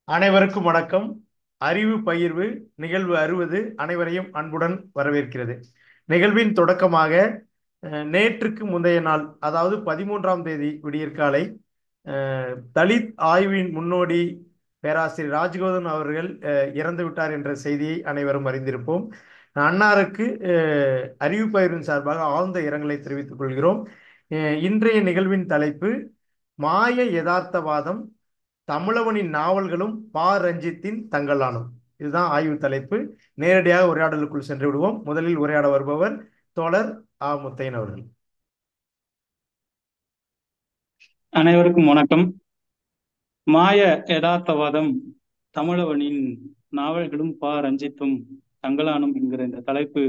அனைவருக்கும் வணக்கம். அறிவு பகிர்வு நிகழ்வு 60 அனைவரையும் அன்புடன் வரவேற்கிறது. நிகழ்வின் தொடக்கமாக நேற்றுக்கு முந்தைய நாள், அதாவது 13ஆம் தேதி விடியற்காலை தலித் ஆய்வின் முன்னோடி பேராசிரியர் ராஜ்கோதன் அவர்கள் இறந்து விட்டார் என்ற செய்தியை அனைவரும் அறிந்திருப்போம். அன்னாருக்கு அறிவு பகிர்வின் சார்பாக ஆழ்ந்த இரங்கலை தெரிவித்துக் கொள்கிறோம். இன்றைய நிகழ்வின் தலைப்பு மாய யதார்த்தவாதம், தமிழவனின் நாவல்களும் பா ரஞ்சித்தின் தங்கலானும். இதுதான் ஆய்வு தலைப்பு. நேரடியாக உரையாடலுக்குள் சென்று விடுவோம். முதலில் உரையாட வருபவர் தோழர் ஆ முத்தையன் அவர்கள். அனைவருக்கும் வணக்கம். மாய யதார்த்தவாதம், தமிழவனின் நாவல்களும் பா ரஞ்சித்தும் தங்கலானும் என்கிற இந்த தலைப்பு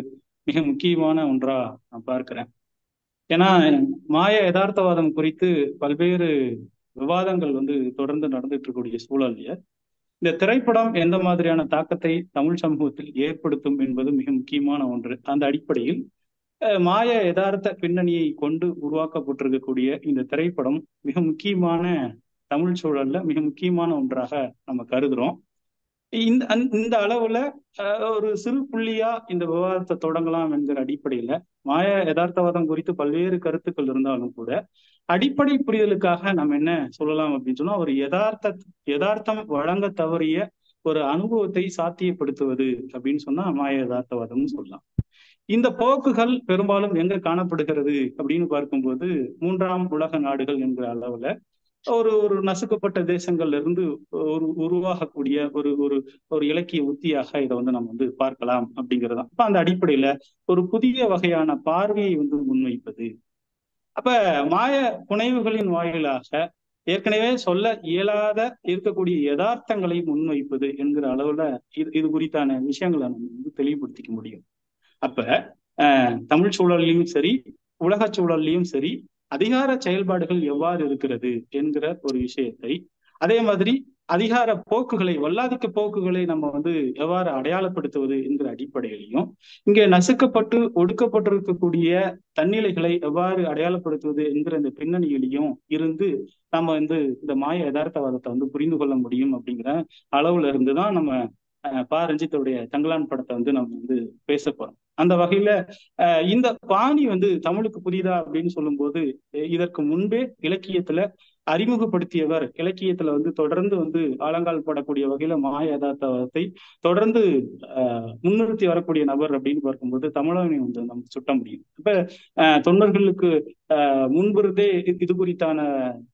மிக முக்கியமான ஒன்றா நான் பார்க்கிறேன். ஏன்னா மாய யதார்த்தவாதம் குறித்து பல்வேறு விவாதங்கள் தொடர்ந்து நடந்துட்டு இருக்கக்கூடிய சூழல்ல இந்த திரைப்படம் எந்த மாதிரியான தாக்கத்தை தமிழ் சமூகத்தில் ஏற்படுத்தும் என்பது மிக முக்கியமான ஒன்று. அந்த அடிப்படையில் மாய யதார்த்த பின்னணியை கொண்டு உருவாக்கப்பட்டிருக்கக்கூடிய இந்த திரைப்படம் மிக முக்கியமான தமிழ் சூழல்ல மிக முக்கியமான ஒன்றாக நம்ம கருதுறோம். இந்த அளவுல ஒரு சிறு புள்ளியா இந்த விவாதத்தை தொடங்கலாம் என்கிற அடிப்படையில மாய யதார்த்தவாதம் குறித்து பல்வேறு கருத்துக்கள் இருந்தாலும் கூட அடிப்படை புரிதலுக்காக நம்ம என்ன சொல்லலாம் அப்படின்னு சொன்னா, ஒரு யதார்த்தம் வழங்க தவறிய ஒரு அனுபவத்தை சாத்தியப்படுத்துவது அப்படின்னு சொன்னா மாய யதார்த்தவாதம்னு சொல்லலாம். இந்த போக்குகள் பெரும்பாலும் எங்க காணப்படுகிறது அப்படின்னு பார்க்கும்போது, மூன்றாம் உலக நாடுகள் என்கிற அளவுல ஒரு ஒரு நசுக்கப்பட்ட தேசங்கள்ல இருந்து உருவாகக்கூடிய ஒரு ஒரு ஒரு இலக்கிய உத்தியாக இதை நம்ம பார்க்கலாம் அப்படிங்கிறது தான். அப்ப அந்த அடிப்படையில ஒரு புதிய வகையான பார்வையை முன்வைப்பது. அப்ப மாய புனைவுகளின் வாயிலாக ஏற்கனவே சொல்ல இயலாத இருக்கக்கூடிய யதார்த்தங்களை முன்வைப்பது என்கிற அளவுல இது குறித்தான விஷயங்களை நம்ம தெளிவுபடுத்திக்க முடியும். அப்ப தமிழ் சூழல்லையும் சரி, உலக சூழல்லையும் சரி, அதிகார செயல்பாடுகள் எவ்வாறு இருக்கிறது என்கிற ஒரு விஷயத்தை, அதே மாதிரி அதிகார போக்குகளை, வல்லாதிக்க போக்குகளை நம்ம எவ்வாறு அடையாளப்படுத்துவது என்கிற அடிப்படையிலையும், இங்கே நசுக்கப்பட்டு ஒடுக்கப்பட்டிருக்கக்கூடிய தன்னிலைகளை எவ்வாறு அடையாளப்படுத்துவது என்கிற இந்த பின்னணியிலையும் இருந்து நம்ம இந்த மாய யதார்த்தவாதத்தை புரிந்து கொள்ள முடியும் அப்படிங்கிற அளவுல இருந்துதான் நம்ம பா ரஞ்சித்தோடைய தங்கலான் படத்தை நம்ம பேச போறோம். அந்த வகையில இந்த பாணி தமிழுக்கு புதிதா அப்படின்னு சொல்லும் போது, இதற்கு முன்பே இலக்கியத்துல அறிமுகப்படுத்தியவர், இலக்கியத்துல தொடர்ந்து ஆழங்கால் படக்கூடிய வகையில மாய யதார்த்தவாதத்தை தொடர்ந்து முன்னிறுத்தி வரக்கூடிய நபர் அப்படின்னு பார்க்கும்போது தமிழனை நம்ம சுட்ட முடியும். இப்ப தொண்டர்களுக்கு முன்பிருந்தே இது குறித்தான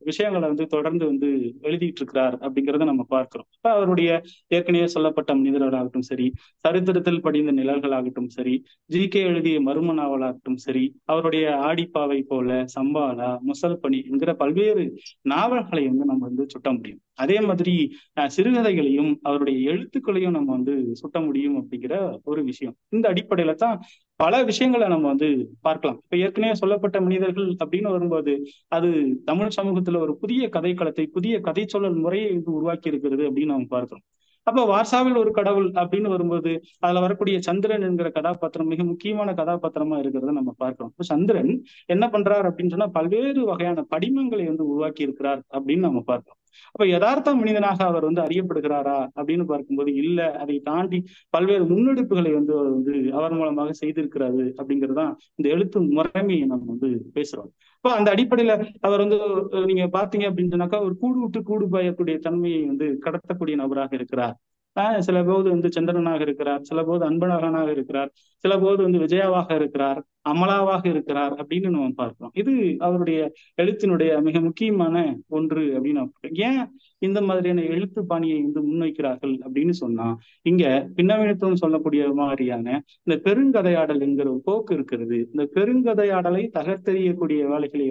விஷயங்களை தொடர்ந்து எழுதிட்டு இருக்கிறார் அப்படிங்கிறத நம்ம பார்க்கிறோம். இப்ப அவருடைய ஏற்கனவே சொல்லப்பட்ட மனிதர்களாகட்டும் சரி, சரித்திரத்தில் படிந்த நிழல்களாகட்டும் சரி, ஜி.கே. எழுதிய மர்ம நாவலாகட்டும் சரி, அவருடைய ஆடிப்பாவை போல, சம்பாலா, முசல்பனி என்கிற பல்வேறு நாவல்களை நம்ம சுட்ட முடியும். அதே மாதிரி சிறுகதைகளையும் அவருடைய எழுத்துக்களையும் நம்ம சுட்ட முடியும் அப்படிங்கிற ஒரு விஷயம். இந்த அடிப்படையில தான் பல விஷயங்களை நம்ம பார்க்கலாம். இப்ப ஏற்கனவே சொல்லப்பட்ட மனிதர்கள் அப்படின்னு வரும்போது, அது தமிழ் சமூகத்துல ஒரு புதிய கதைக்களத்தை, புதிய கதை சொல்லல் முறையை உருவாக்கி இருக்கிறது அப்படின்னு நம்ம பார்க்கிறோம். அப்ப வார்சாவில் ஒரு கடவுள் அப்படின்னு வரும்போது அதுல வரக்கூடிய சந்திரன் என்கிற கதாபாத்திரம் மிக முக்கியமான கதாபாத்திரமா இருக்கிறத நம்ம பார்க்கிறோம். இப்ப சந்திரன் என்ன பண்றார் அப்படின்னு சொன்னா, பல்வேறு வகையான படிமங்களை உருவாக்கி இருக்கிறார் அப்படின்னு நம்ம பார்க்கிறோம். அப்ப யதார்த்த மனிதனாக அவர் அறியப்படுகிறாரா அப்படின்னு பார்க்கும்போது இல்ல, அதை தாண்டி பல்வேறு முன்னெடுப்புகளை அவர் மூலமாக செய்திருக்கிறாரு அப்படிங்கிறதுதான் இந்த எழுத்து முறைமையை நம்ம பேசுறோம். இப்ப அந்த அடிப்படையில அவர் நீங்க பாத்தீங்க அப்படின்னு சொன்னாக்கா, ஒரு கூடு விட்டு கூடு பாயக்கூடிய தன்மையை கடத்தக்கூடிய நபராக இருக்கிறார். சில போது சந்திரனாக இருக்கிறார், சில போது அன்பழகனாக இருக்கிறார், சில போது விஜயாவாக இருக்கிறார், அமலாவாக இருக்கிறார் அப்படின்னு நம்ம பார்க்கிறோம். இது அவருடைய எழுத்தினுடைய மிக முக்கியமான ஒன்று அப்படின்னு ஏன் இந்த மாதிரியான எழுத்து பாணியை முன்வைக்கிறார்கள் அப்படின்னு சொன்னா, இங்க பின்னவீனத்துவம் சொல்லக்கூடிய மாதிரியான இந்த பெருங்கதையாடல் என்கிற ஒரு போக்கு இருக்கிறது. இந்த பெருங்கதையாடலை தகர்த்தெறியக்கூடிய வேலைகளை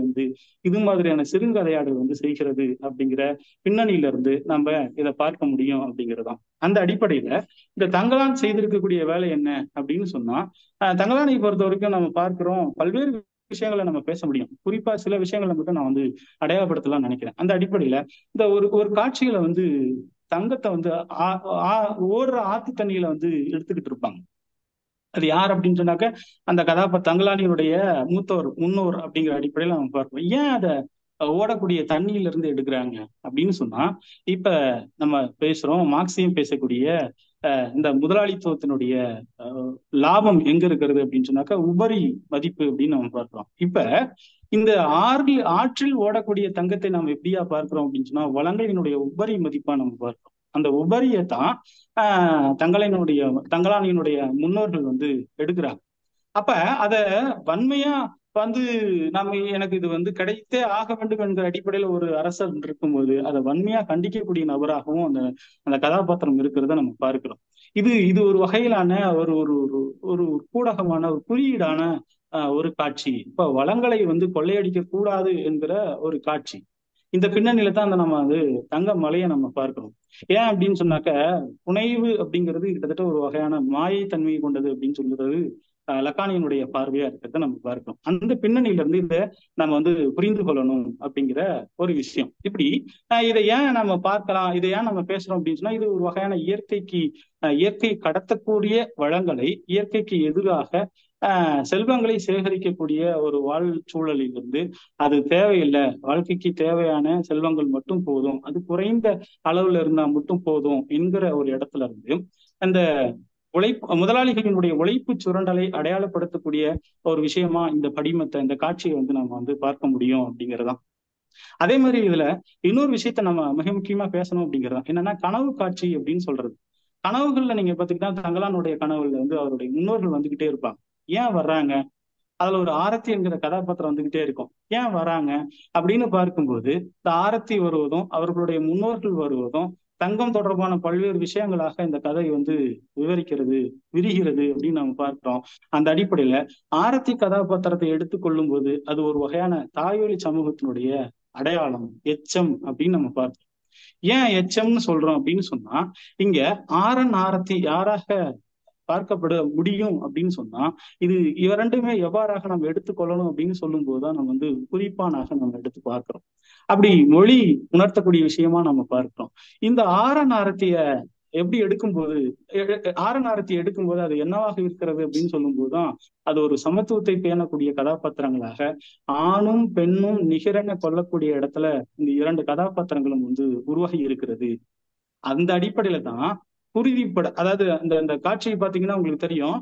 இது மாதிரியான சிறுங்கதையாடல் செய்கிறது அப்படிங்கிற பின்னணியில இருந்து நம்ம இதை பார்க்க முடியும் அப்படிங்கிறதான். அந்த அடிப்படையில இந்த தங்கலான் செய்திருக்கக்கூடிய வேலை என்ன அப்படின்னு சொன்னா, தங்கலானை பொறுத்த வரைக்கும் நம்ம பார்க்கிறோம், பல்வேறு விஷயங்களை நம்ம பேச முடியும். குறிப்பா சில விஷயங்களை மட்டும் நான் அடையாளப்படுத்தலாம்னு நினைக்கிறேன். அந்த அடிப்படையில இந்த ஒரு ஒரு காட்சியில தங்கத்தை ஓடுற ஆத்து தண்ணியில எடுத்துக்கிட்டு இருப்பாங்க. அது யார் அப்படின்னு சொன்னாக்க, அந்த தங்கலானியுடைய முன்னோர் அப்படிங்கிற அடிப்படையில நம்ம பார்ப்போம். ஏன் அதை ஓடக்கூடிய தண்ணியில இருந்து எடுக்கிறாங்க அப்படின்னு சொன்னா, இப்ப நம்ம பேசுறோம் மார்க்சியம் பேசக்கூடிய இந்த முதலாளித்துவத்தினுடைய லாபம் எங்க இருக்கிறது அப்படின்னு சொன்னாக்கா உபரி மதிப்பு அப்படின்னு நம்ம பார்க்கிறோம். இப்ப இந்த ஆற்றில் ஓடக்கூடிய தங்கத்தை நாம் எப்படியா பார்க்கிறோம் அப்படின்னு சொன்னா வளங்களினுடைய உபரி மதிப்பா நம்ம பார்க்கிறோம். அந்த உபரியை தான் தங்கலானினுடைய முன்னோர்கள் வந்து எடுக்கிறாங்க. அப்ப அத வன்மையா வந்து எனக்கு இது வந்து கிடைத்தே ஆக வேண்டும் என்கிற அடிப்படையில ஒரு அரசர் இருக்கும்போது அதை வன்மையா கண்டிக்கக்கூடிய நபராகவும் அந்த அந்த கதாபாத்திரம் இருக்கிறத நம்ம பார்க்கிறோம். இது இது ஒரு வகையிலான ஒரு ஒரு ஒரு கூடகமான ஒரு குறியீடான ஒரு காட்சி. இப்ப வளங்களை வந்து கொள்ளையடிக்க கூடாது என்கிற ஒரு காட்சி. இந்த பின்னணியில தான் நம்ம வந்து தங்க மலையை நம்ம பார்க்கிறோம். ஏன் அப்படின்னு சொன்னாக்க புனைவு அப்படிங்கிறது கிட்டத்தட்ட ஒரு வகையான மாயை தன்மை கொண்டது அப்படின்னு சொல்றது லக்கானியினுடைய பார்வையா இருக்கிறத நம்ம பார்க்கிறோம். அந்த பின்னணியில இருந்து இதை நம்ம வந்து புரிந்து கொள்ளணும் அப்படிங்கிற ஒரு விஷயம். இப்படி இதை ஏன் நம்ம பார்க்கலாம், இதை ஏன் நம்ம பேசுறோம் அப்படின்னு சொன்னா, இது ஒரு வகையான இயற்கை கடத்தக்கூடிய வளங்களை இயற்கைக்கு எதிராக செல்வங்களை சேகரிக்கக்கூடிய ஒரு சூழலில் இருந்து அது தேவையில்லை, வாழ்க்கைக்கு தேவையான செல்வங்கள் மட்டும் போதும், அது குறைந்த அளவுல இருந்தா மட்டும் போதும் என்கிற ஒரு இடத்துல இருந்து அந்த முதலாளிகளினுடைய உழைப்பு சுரண்டலை அடையாளப்படுத்தக்கூடிய ஒரு விஷயமா இந்த படிமத்தை இந்த காட்சியை வந்து நம்ம வந்து பார்க்க முடியும் அப்படிங்கிறதான். அதே மாதிரி இதுல இன்னொரு விஷயத்த நம்ம மிக முக்கியமா பேசணும் அப்படிங்கிறதா என்னன்னா கனவு காட்சி அப்படின்னு சொல்றது. கனவுகள்ல நீங்க பாத்தீங்கன்னா தங்கலானுடைய கனவுல வந்து அவருடைய முன்னோர்கள் வந்துகிட்டே இருப்பாங்க. ஏன் வர்றாங்க? அதுல ஒரு ஆரத்தி என்கிற கதாபாத்திரம் வந்துகிட்டே இருக்கும். ஏன் வராங்க அப்படின்னு பார்க்கும்போது இந்த ஆரத்தி வருவதும் அவர்களுடைய முன்னோர்கள் வருவதும் தங்கம் தொடர்பான பல்வேறு விஷயங்களாக இந்த கதை வந்து விரிகிறது அப்படின்னு நம்ம பார்க்கிறோம். அந்த அடிப்படையில ஆரத்தி கதாபாத்திரத்தை எடுத்துக்கொள்ளும் போது அது ஒரு வகையான தாய்வழி சமூகத்தினுடைய அடையாளம், எச்சம் அப்படின்னு நம்ம பார்க்கிறோம். ஏன் எச்சம்னு சொல்றோம் அப்படின்னு சொன்னா, இங்க ஆரத்தி யாராக பார்க்கப்பட முடியும் அப்படின்னு சொன்னா, இது இரண்டுமே எவ்வாறாக நம்ம எடுத்துக்கொள்ளணும் அப்படின்னு சொல்லும் போதுதான் நம்ம வந்து குறிப்பானாக நம்ம எடுத்து பார்க்கிறோம். அப்படி மொழி உணர்த்தக்கூடிய விஷயமா நம்ம பார்க்கிறோம். இந்த ஆரத்திய எப்படி எடுக்கும்போது அது என்னவாக இருக்கிறது அப்படின்னு சொல்லும் போதுதான் அது ஒரு சமத்துவத்தை பேணக்கூடிய கதாபாத்திரங்களாக ஆணும் பெண்ணும் நிகரென கொள்ளக்கூடிய இடத்துல இந்த இரண்டு கதாபாத்திரங்களும் வந்து உருவாகி இருக்கிறது. அந்த அடிப்படையில தான் அதாவது அந்த அந்த காட்சியை பாத்தீங்கன்னா உங்களுக்கு தெரியும்.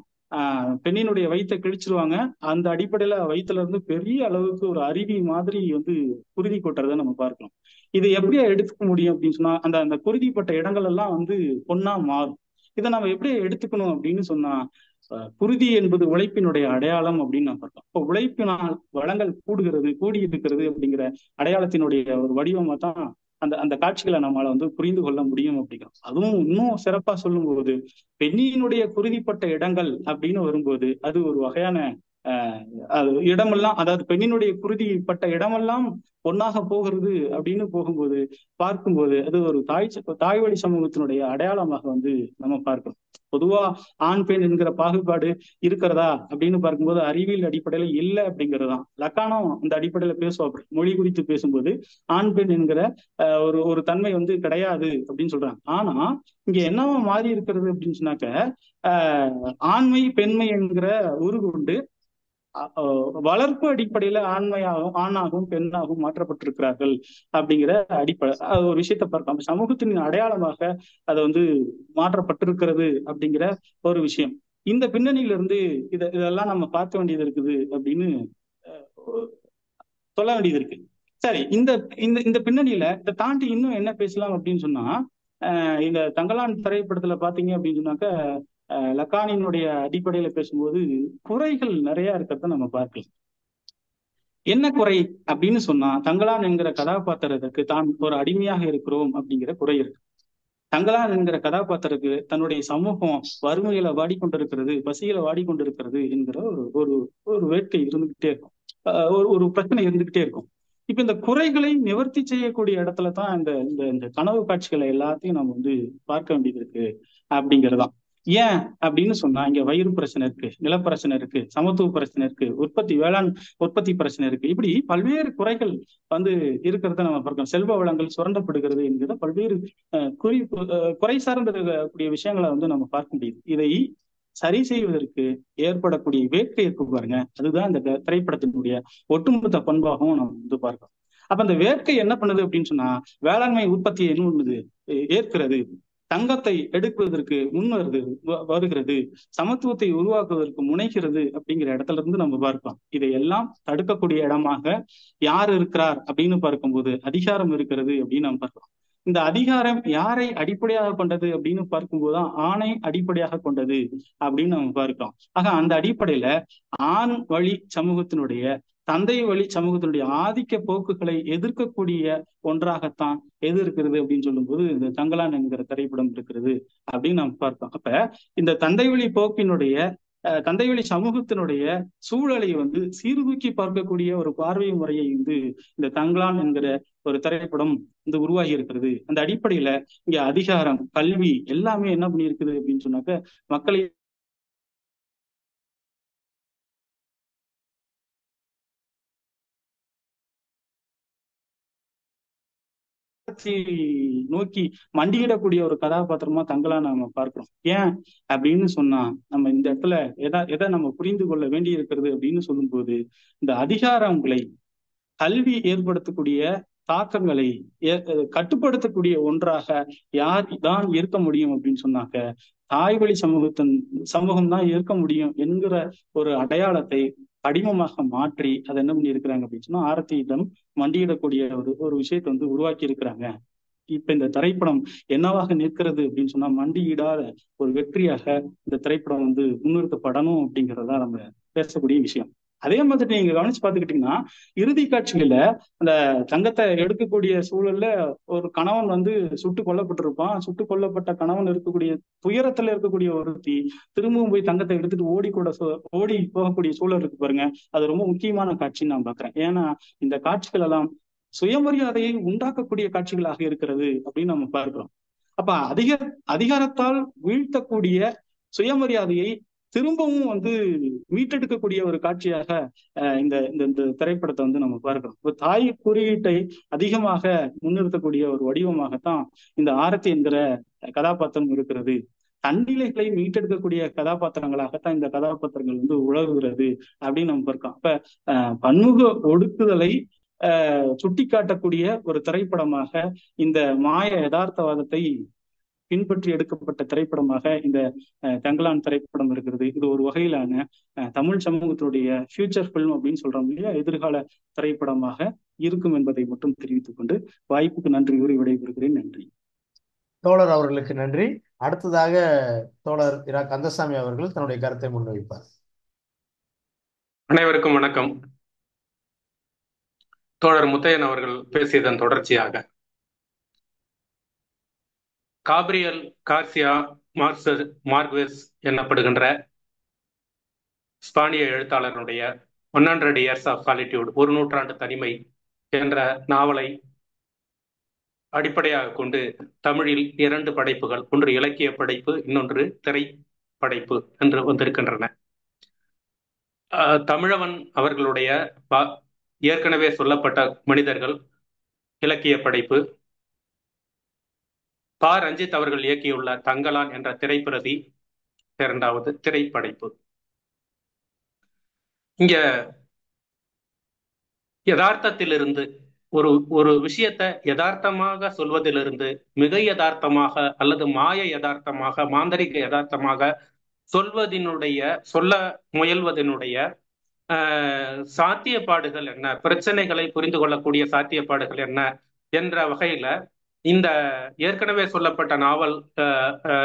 பெண்ணினுடைய வயிற்றை கிழிச்சிருவாங்க. அந்த அடிப்படையில வயிற்றுல இருந்து பெரிய அளவுக்கு ஒரு அருவி மாதிரி வந்து குருதி கொட்டுறதை நம்ம பார்க்கலாம். இதை எப்படியா எடுத்துக்க முடியும் அப்படின்னு சொன்னா, அந்த அந்த குருதிப்பட்ட இடங்கள் எல்லாம் வந்து பொன்னா மாறும். இதை நம்ம எப்படி எடுத்துக்கணும் அப்படின்னு சொன்னா, குருதி என்பது உழைப்பினுடைய அடையாளம் அப்படின்னு நான் பார்க்கலாம். இப்போ உழைப்பினால் வளங்கள் கூடி இருக்கிறது அப்படிங்கிற அடையாளத்தினுடைய ஒரு வடிவமா தான் அந்த அந்த காட்சிகளை நம்மளால வந்து புரிந்து கொள்ள முடியும் அப்படிங்கிறோம். அதுவும் இன்னும் சிறப்பா சொல்லும் போது பெண்ணினுடைய குருதிப்பட்ட இடங்கள் அப்படின்னு வரும்போது அது ஒரு வகையான அது இடமெல்லாம், அதாவது பெண்ணினுடைய குருதிப்பட்ட இடமெல்லாம் பொன்னாக போகிறது அப்படின்னு பார்க்கும்போது அது ஒரு தாய் வழி சமூகத்தினுடைய அடையாளமாக வந்து நம்ம பார்க்கிறோம். பொதுவா ஆண் பெண் என்கிற பாகுபாடு இருக்கிறதா அப்படின்னு பார்க்கும்போது அறிவியல் அடிப்படையில இல்லை அப்படிங்கிறதுதான். லக்கானம் அந்த அடிப்படையில பேசுவாங்க. மொழி குறித்து பேசும்போது ஆண் பெண் என்கிற ஒரு தன்மை வந்து கிடையாது அப்படின்னு சொல்றாங்க. ஆனா இங்க என்னவா மாறி இருக்கிறது அப்படின்னு சொன்னாக்க, ஆண்மை பெண்மை என்கிற உருகுண்டு வளர்ப்பு அடிப்படையில ஆணாகவும் பெண்ணாகவும் மாற்றப்பட்டிருக்கிறார்கள் அப்படிங்கிற அடிப்படை ஒரு விஷயத்த பார்க்கலாம். சமூகத்தின் அடையாளமாக அதை வந்து மாற்றப்பட்டிருக்கிறது அப்படிங்கிற ஒரு விஷயம். இந்த பின்னணியில இருந்து இதெல்லாம் நம்ம பார்க்க வேண்டியது இருக்குது அப்படின்னு சொல்ல வேண்டியது இருக்கு. சரி, இந்த இந்த இந்த பின்னணியில இதை தாண்டி இன்னும் என்ன பேசலாம் அப்படின்னு சொன்னா, இந்த தங்கலான் திரைப்படத்துல பாத்தீங்க அப்படின்னு சொன்னாக்க லக்கானினுடைய அடிப்படையில பேசும்போது குறைகள் நிறைய இருக்கிறத நம்ம பார்க்கலாம். என்ன குறை அப்படின்னு சொன்னா, தங்கலான் என்கிற கதாபாத்திரத்துக்கு தான் ஒரு அடிமையாக இருக்கிறோம் அப்படிங்கிற குறை இருக்கு. தங்கலான் என்கிற கதாபாத்திரத்துக்கு தன்னுடைய சமூகம் வறுமையில வாடிக்கொண்டிருக்கிறது, பசியில வாடிக்கொண்டிருக்கிறது என்கிற ஒரு ஒரு வேட்கை இருந்துகிட்டே இருக்கும், ஒரு பிரச்சனை இருந்துகிட்டே இருக்கும். இப்ப இந்த குறைகளை நிவர்த்தி செய்யக்கூடிய இடத்துல தான் இந்த இந்த கனவு காட்சிகளை எல்லாத்தையும் நம்ம வந்து பார்க்க வேண்டியது இருக்கு அப்படிங்கிறதான். ஏன் அப்படின்னு சொன்னா, இங்க வயிறு பிரச்சனை இருக்கு, நிலப்பிரச்சனை இருக்கு, சமத்துவ பிரச்சனை இருக்கு, வேளாண் உற்பத்தி பிரச்சனை இருக்கு. இப்படி பல்வேறு குறைகள் வந்து இருக்கிறத நம்ம பார்க்கணும். செல்வ வளங்கள் சுரண்டப்படுகிறது என்கிற பல்வேறு குறை சார்ந்த இருக்கக்கூடிய விஷயங்களை வந்து நம்ம பார்க்க முடியுது. இதை சரி செய்வதற்கு ஏற்படக்கூடிய வேட்கை இருக்கு பாருங்க, அதுதான் இந்த திரைப்படத்தினுடைய ஒட்டுமொத்த பண்பாகவும் நம்ம வந்து பார்க்கிறோம். அப்ப அந்த வேட்கை என்ன பண்ணுது அப்படின்னு சொன்னா வேளாண்மை உற்பத்தியை என்ன பண்ணுது, ஏற்கிறது, தங்கத்தை எடுப்பதற்கு முன் வருகிறது, சமத்துவத்தை உருவாக்குவதற்கு முனைகிறது அப்படிங்கிற இடத்துல இருந்து நம்ம பார்க்கலாம். இதையெல்லாம் தடுக்கக்கூடிய இடமாக யார் இருக்கிறார் அப்படின்னு பார்க்கும்போது அதிகாரம் இருக்கிறது அப்படின்னு நம்ம பார்க்கலாம். இந்த அதிகாரம் யாரை அடிப்படையாக கொண்டது அப்படின்னு பார்க்கும்போதுதான் ஆணை அடிப்படையாக கொண்டது அப்படின்னு நம்ம பார்க்கிறோம். ஆக அந்த அடிப்படையில ஆண் வழி சமூகத்தினுடைய, தந்தை வழி சமூகத்தினுடைய ஆதிக்க போக்குகளை எதிர்க்கக்கூடிய ஒன்றாகத்தான் எது இருக்கிறது அப்படின்னு சொல்லும்போது இந்த தங்கலான் என்கிற திரைப்படம் இருக்கிறது அப்படின்னு நம்ம பார்க்கிறோம். அப்ப இந்த தந்தை வழி போக்கினுடைய, தந்தை வழி சமூகத்தினுடைய சூழலை சீர்தூக்கி பார்க்கக்கூடிய ஒரு பார்வை முறையை இந்த தங்கலான் என்கிற ஒரு திரைப்படம் உருவாகி இருக்கிறது. அந்த அடிப்படையில இங்க அதிகாரம், கல்வி எல்லாமே என்ன பண்ணியிருக்குது அப்படின்னு சொன்னாக்க மக்களை நோக்கி மண்டியிடக்கூடிய ஒரு கதாபாத்திரமா தங்கலான் நம்ம பார்க்கிறோம். ஏன் அப்படின்னு சொன்னா நம்ம இந்த இடத்துல எதை நம்ம புரிந்து கொள்ள வேண்டி இருக்கிறது அப்படின்னு சொல்லும்போது, இந்த அதிகாரங்களை கல்வி ஏற்படுத்தக்கூடிய தாக்கங்களை கட்டுப்படுத்தக்கூடிய ஒன்றாக யார் தான் இருக்க முடியும் அப்படின்னு சொன்னாக்க தாய் வழி சமூகம் தான் இருக்க முடியும் என்கிற ஒரு அடையாளத்தை படிமமாக மாற்றி அதை என்ன பண்ணி இருக்கிறாங்க அப்படின்னு சொன்னா ஆரத்தியிடம் மண்டியிடக்கூடிய ஒரு விஷயத்தை உருவாக்கி இருக்கிறாங்க. இப்ப இந்த திரைப்படம் என்னவாக நிற்கிறது அப்படின்னு சொன்னா மண்டியிடாத ஒரு வெற்றியாக இந்த திரைப்படம் முன்னிறுத்தப்படணும் அப்படிங்கிறதா நம்ம பேசக்கூடிய விஷயம். அதே மாதிரி நீங்க கவனிச்சு பாத்துக்கிட்டீங்கன்னா இறுதி காட்சியில அந்த தங்கத்தை எடுக்கக்கூடிய சூழல்ல ஒரு கணவன் சுட்டு கொல்லப்பட்டிருப்பான். சுட்டு கொல்லப்பட்ட கணவன் இருக்கக்கூடிய துயரத்துல இருக்கக்கூடிய ஒருத்தி திரும்பவும் போய் தங்கத்தை எடுத்துட்டு ஓடி போகக்கூடிய சூழல் இருக்கு பாருங்க. அது ரொம்ப முக்கியமான காட்சின்னு நான் பாக்குறேன். ஏன்னா இந்த காட்சிகள் எல்லாம் சுயமரியாதையை உண்டாக்கக்கூடிய காட்சிகளாக இருக்கிறது அப்படின்னு நம்ம பார்க்கிறோம். அப்ப அதிகாரத்தால் வீழ்த்தக்கூடிய சுயமரியாதையை திரும்பவும் மீட்டெடுக்கக்கூடிய ஒரு காட்சியாக இந்த இந்த திரைப்படத்தை நம்ம பார்க்கிறோம். இப்போ தாய் குறியீட்டை அதிகமாக முன்னிறுத்தக்கூடிய ஒரு வடிவமாகத்தான் இந்த ஆரத்தி என்கிற கதாபாத்திரம் இருக்கிறது. தன்னிலைகளை மீட்டெடுக்கக்கூடிய கதாபாத்திரங்களாகத்தான் இந்த கதாபாத்திரங்கள் உழவுகிறது அப்படின்னு நம்ம பார்க்கிறோம். அப்ப பன்முக ஒடுக்குதலை சுட்டி காட்டக்கூடிய ஒரு திரைப்படமாக இந்த மாய யதார்த்தவாதத்தை பின்பற்றி எடுக்கப்பட்ட திரைப்படமாக இந்த தங்கலான் திரைப்படம் இருக்கிறது. இது ஒரு வகையிலான தமிழ் சமூகத்தினுடைய ஃபியூச்சர் ஃபில்ம் அப்படின்னு சொல்றோம் இல்லையா, எதிர்கால திரைப்படமாக இருக்கும் என்பதை மட்டும் தெரிவித்துக் கொண்டு வாய்ப்புக்கு நன்றி கூறி விடைபெறுகிறேன். நன்றி. தோழர் அவர்களுக்கு நன்றி. அடுத்ததாக தோழர் இரா கந்தசாமி அவர்கள் தன்னுடைய கருத்தை முன்வைப்பார். அனைவருக்கும் வணக்கம். தோழர் முத்தையன் அவர்கள் பேசியதன் தொடர்ச்சியாக காப்ரியல் கார்சியா மார்க்வெஸ் எனப்படுகின்ற ஸ்பானிய எழுத்தாளருடைய 100 Years of Solitude, 100 தனிமை என்ற நாவலை அடிப்படையாக கொண்டு தமிழில் 2 படைப்புகள், ஒன்று இலக்கிய படைப்பு, இன்னொன்று திரைப்படைப்பு என்று வந்திருக்கின்றன. தமிழவன் அவர்களுடைய ஏற்கனவே சொல்லப்பட்ட மனிதர்கள் இலக்கிய படைப்பு, பா. ரஞ்சித் அவர்கள் இயக்கியுள்ள தங்கலான் என்ற திரைப்பிரதி 2வது திரைப்படைப்பு. இங்க யதார்த்தத்திலிருந்து ஒரு விஷயத்தை யதார்த்தமாக சொல்வதிலிருந்து மிக யதார்த்தமாக அல்லது மாய யதார்த்தமாக, மாந்தரிக யதார்த்தமாக சொல்ல முயல்வதனுடைய சாத்தியப்பாடுகள் என்ன, பிரச்சனைகளை புரிந்து கொள்ளக்கூடிய சாத்தியப்பாடுகள் என்ன என்ற வகையில இந்த ஏற்கனவே சொல்லப்பட்ட நாவல்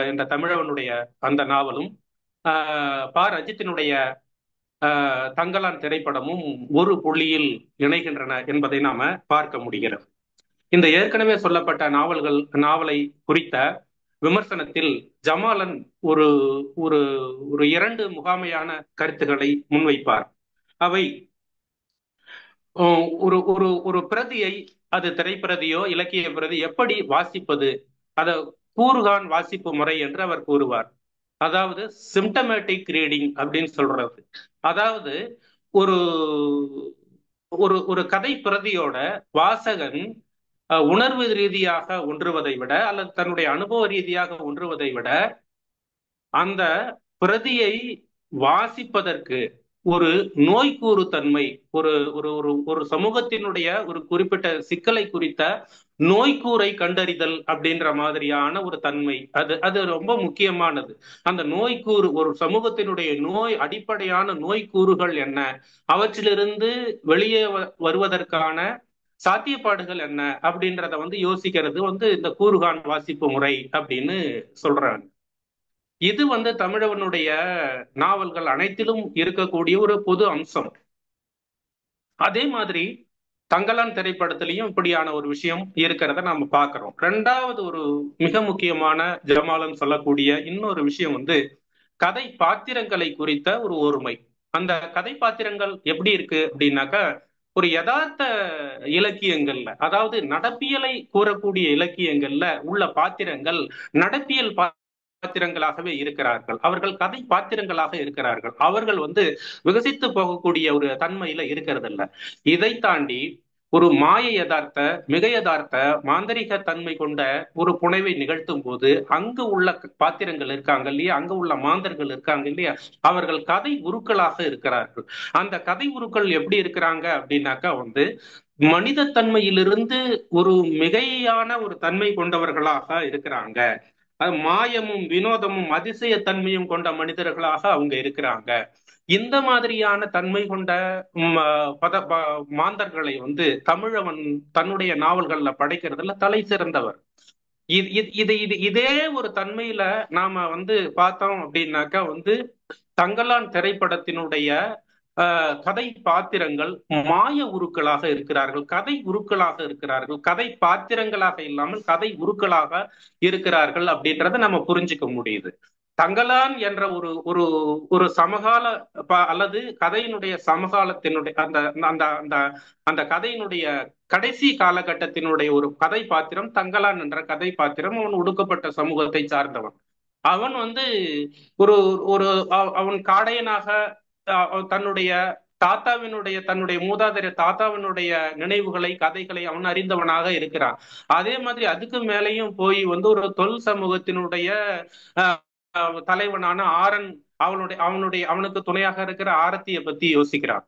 என்ற தமிழவனுடைய அந்த நாவலும் பா. ரஞ்சித்தினுடைய தங்கலான் திரைப்படமும் ஒரு புள்ளியில் இணைகின்றன என்பதை நாம பார்க்க முடிகிறது. இந்த ஏற்கனவே சொல்லப்பட்ட நாவலை குறித்த விமர்சனத்தில் ஜமாலன் ஒரு ஒரு ஒரு 2 முகாமையான கருத்துக்களை முன்வைப்பார். அவை ஒரு பிரதியை, அது திரைப்பிரதியோ இலக்கிய பிரதி, எப்படி வாசிப்பது, அதை கூறுகான் வாசிப்பு முறை என்று அவர் கூறுவார். அதாவது சிம்டமேட்டிக் ரீடிங் அப்படின்னு சொல்றது. அதாவது ஒரு ஒரு கதை பிரதியோட வாசகன் உணர்வு ரீதியாக ஒன்றுவதை விட அல்லது தன்னுடைய அனுபவ ரீதியாக ஒன்றுவதை விட அந்த பிரதியை வாசிப்பதற்கு ஒரு நோய்க்கூறு தன்மை, ஒரு ஒரு ஒரு ஒரு சமூகத்தினுடைய ஒரு குறிப்பிட்ட சிக்கலை குறித்த நோய்க்கூறை கண்டறிதல் அப்படின்ற மாதிரியான ஒரு தன்மை, அது அது ரொம்ப முக்கியமானது. அந்த நோய்க்கூறு, ஒரு சமூகத்தினுடைய நோய், அடிப்படையான நோய்க்கூறுகள் என்ன, அவற்றிலிருந்து வெளியே வருவதற்கான சாத்தியப்பாடுகள் என்ன அப்படின்றத யோசிக்கிறது இந்த கூறுகான் வாசிப்பு முறை அப்படின்னு சொல்றாங்க. இது தமிழவனுடைய நாவல்கள் அனைத்திலும் இருக்கக்கூடிய ஒரு பொது அம்சம். அதே மாதிரி தங்கலான் திரைப்படத்திலையும் இப்படியான ஒரு விஷயம் இருக்கிறத நாம பாக்குறோம். ரெண்டாவது ஒரு மிக முக்கியமான ஜமாலன் சொல்லக்கூடிய இன்னொரு விஷயம் கதை பாத்திரங்களை குறித்த ஒரு ஒருமை. அந்த கதை பாத்திரங்கள் எப்படி இருக்கு அப்படின்னாக்கா, ஒரு யதார்த்த இலக்கியங்கள்ல, அதாவது நடப்பியலை கூறக்கூடிய இலக்கியங்கள்ல உள்ள பாத்திரங்கள் நடப்பியல் பாத்திரங்களாகவே இருக்கிறார்கள். அவர்கள் கதை பாத்திரங்களாக இருக்கிறார்கள். அவர்கள் விகசித்து போகக்கூடிய ஒரு தன்மையில இருக்கிறது இல்ல. இதை தாண்டி ஒரு மாய யதார்த்த, மிக யதார்த்த, மாந்தரிக தன்மை கொண்ட ஒரு புனைவை நிகழ்த்தும் போது அங்கு உள்ள பாத்திரங்கள் இருக்காங்க இல்லையா, அங்கு உள்ள மாந்தர்கள் இருக்காங்க இல்லையா, அவர்கள் கதை உருக்களாக இருக்கிறார்கள். அந்த கதை உருக்கள் எப்படி இருக்கிறாங்க அப்படின்னாக்கா மனித தன்மையிலிருந்து ஒரு மிகையான ஒரு தன்மை கொண்டவர்களாக இருக்கிறாங்க. மாயமும் வினோதமும் அதிசயத்தன்மையும் கொண்ட மனிதர்களாக அவங்க இருக்கிறாங்க. இந்த மாதிரியான தன்மை கொண்ட மாந்தர்களை தமிழவன் தன்னுடைய நாவல்கள்ல படைக்கிறதுல தலை சிறந்தவர். இதே ஒரு தன்மையில நாம பார்த்தோம் அப்படின்னாக்கா தங்கலான் திரைப்படத்தினுடைய கதை பாத்திரங்கள் மாய உருக்களாக இருக்கிறார்கள், கதை உருக்களாக இருக்கிறார்கள், கதை பாத்திரங்களாக இல்லாமல் கதை உருக்களாக இருக்கிறார்கள் அப்படின்றத நம்ம புரிஞ்சுக்க முடியுது. தங்கலான் என்ற ஒரு ஒரு ஒரு சமகால அல்லது கதையினுடைய சமகாலத்தினுடைய அந்த அந்த அந்த அந்த கதையினுடைய கடைசி காலகட்டத்தினுடைய ஒரு கதை பாத்திரம் தங்கலான் என்ற கதை பாத்திரம். அவன் ஒடுக்கப்பட்ட சமூகத்தை சார்ந்தவன். அவன் ஒரு ஒரு அவன் காடையனாக தன்னுடைய தன்னுடைய மூதாதைய தாத்தாவினுடைய நினைவுகளை, கதைகளை அவன் அறிந்தவனாக இருக்கிறான். அதே மாதிரி அதுக்கு மேலேயும் போய் ஒரு தொல் சமூகத்தினுடைய தலைவனான ஆரன், அவனுக்கு துணையாக இருக்கிற ஆரத்தியை பத்தி யோசிக்கிறான்.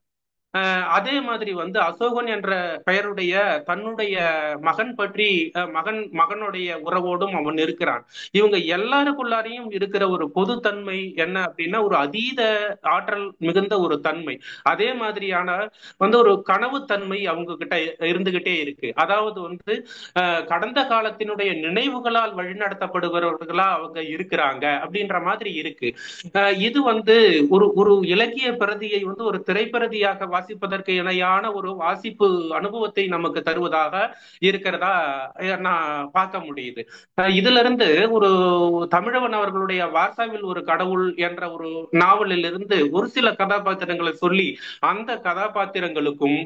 அதே மாதிரி அசோகன் என்ற பெயருடைய தன்னுடைய மகன் பற்றி மகனுடைய உறவோடும் அவன் இருக்கிறான். இவங்க எல்லாருக்குள்ளாரையும் இருக்கிற ஒரு பொதுத்தன்மை என்ன அப்படின்னா, ஒரு அதீத ஆற்றல் மிகுந்த ஒரு தன்மை. அதே மாதிரியான ஒரு கனவு தன்மை அவங்க கிட்ட இருந்துகிட்டே இருக்கு. அதாவது கடந்த காலத்தினுடைய நினைவுகளால் வழிநடத்தப்படுபவர்களா அவங்க இருக்கிறாங்க அப்படின்ற மாதிரி இருக்கு. இது ஒரு ஒரு இலக்கிய பிரதியை ஒரு திரைப்பிரதியாக வாசிப்பதற்கு இணையான ஒரு வாசிப்பு அனுபவத்தை நமக்கு தருவதாக இருக்கிறதா நான் பார்க்க முடியுது. இதுல இருந்து ஒரு தமிழவன் அவர்களுடைய வார்சாவில் ஒரு கடவுள் என்ற ஒரு நாவலில் இருந்து ஒரு சில கதாபாத்திரங்களை சொல்லி அந்த கதாபாத்திரங்களுக்கும்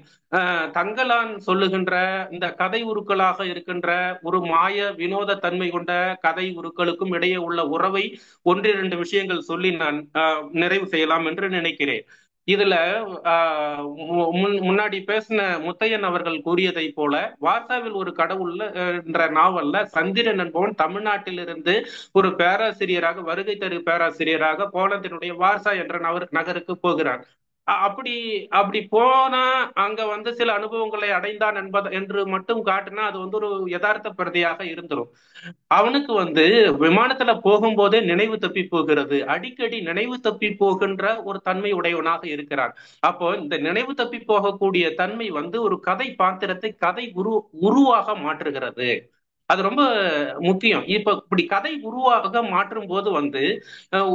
தங்கலான் சொல்லுகின்ற இந்த கதை உருக்களாக இருக்கின்ற ஒரு மாய வினோத தன்மை கொண்ட கதை உருக்களுக்கும் இடையே உள்ள உறவை ஒன்றிரண்டு விஷயங்கள் சொல்லி நான் நிறைவு செய்யலாம் என்று நினைக்கிறேன். இதுல முன்னாடி பேசின முத்தையன் அவர்கள் கூறியதை போல வார்சாவில் ஒரு கடவுள் என்ற நாவல்ல சந்திரன் என்பவன் தமிழ்நாட்டிலிருந்து ஒரு பேராசிரியராக, வருகை தரு பேராசிரியராக போலந்தினுடைய வார்சா என்ற நகருக்கு போகிறான். அப்படி போனா அங்க சில அனுபவங்களை அடைந்தான் என்று மட்டும் காட்டினா அது ஒரு யதார்த்த பிரதியாக இருந்துரும். அவனுக்கு விமானத்துல போகும்போதே நினைவு தப்பி போகிறது. அடிக்கடி நினைவு தப்பி போகின்ற ஒரு தன்மை உடையவனாக இருக்கிறான். அப்போ இந்த நினைவு தப்பி போகக்கூடிய தன்மை ஒரு கதை பாத்திரத்தை கதை உருவாக மாற்றுகிறது. அது ரொம்ப முக்கியம். இப்படி கதை உருவாக மாற்றும் போது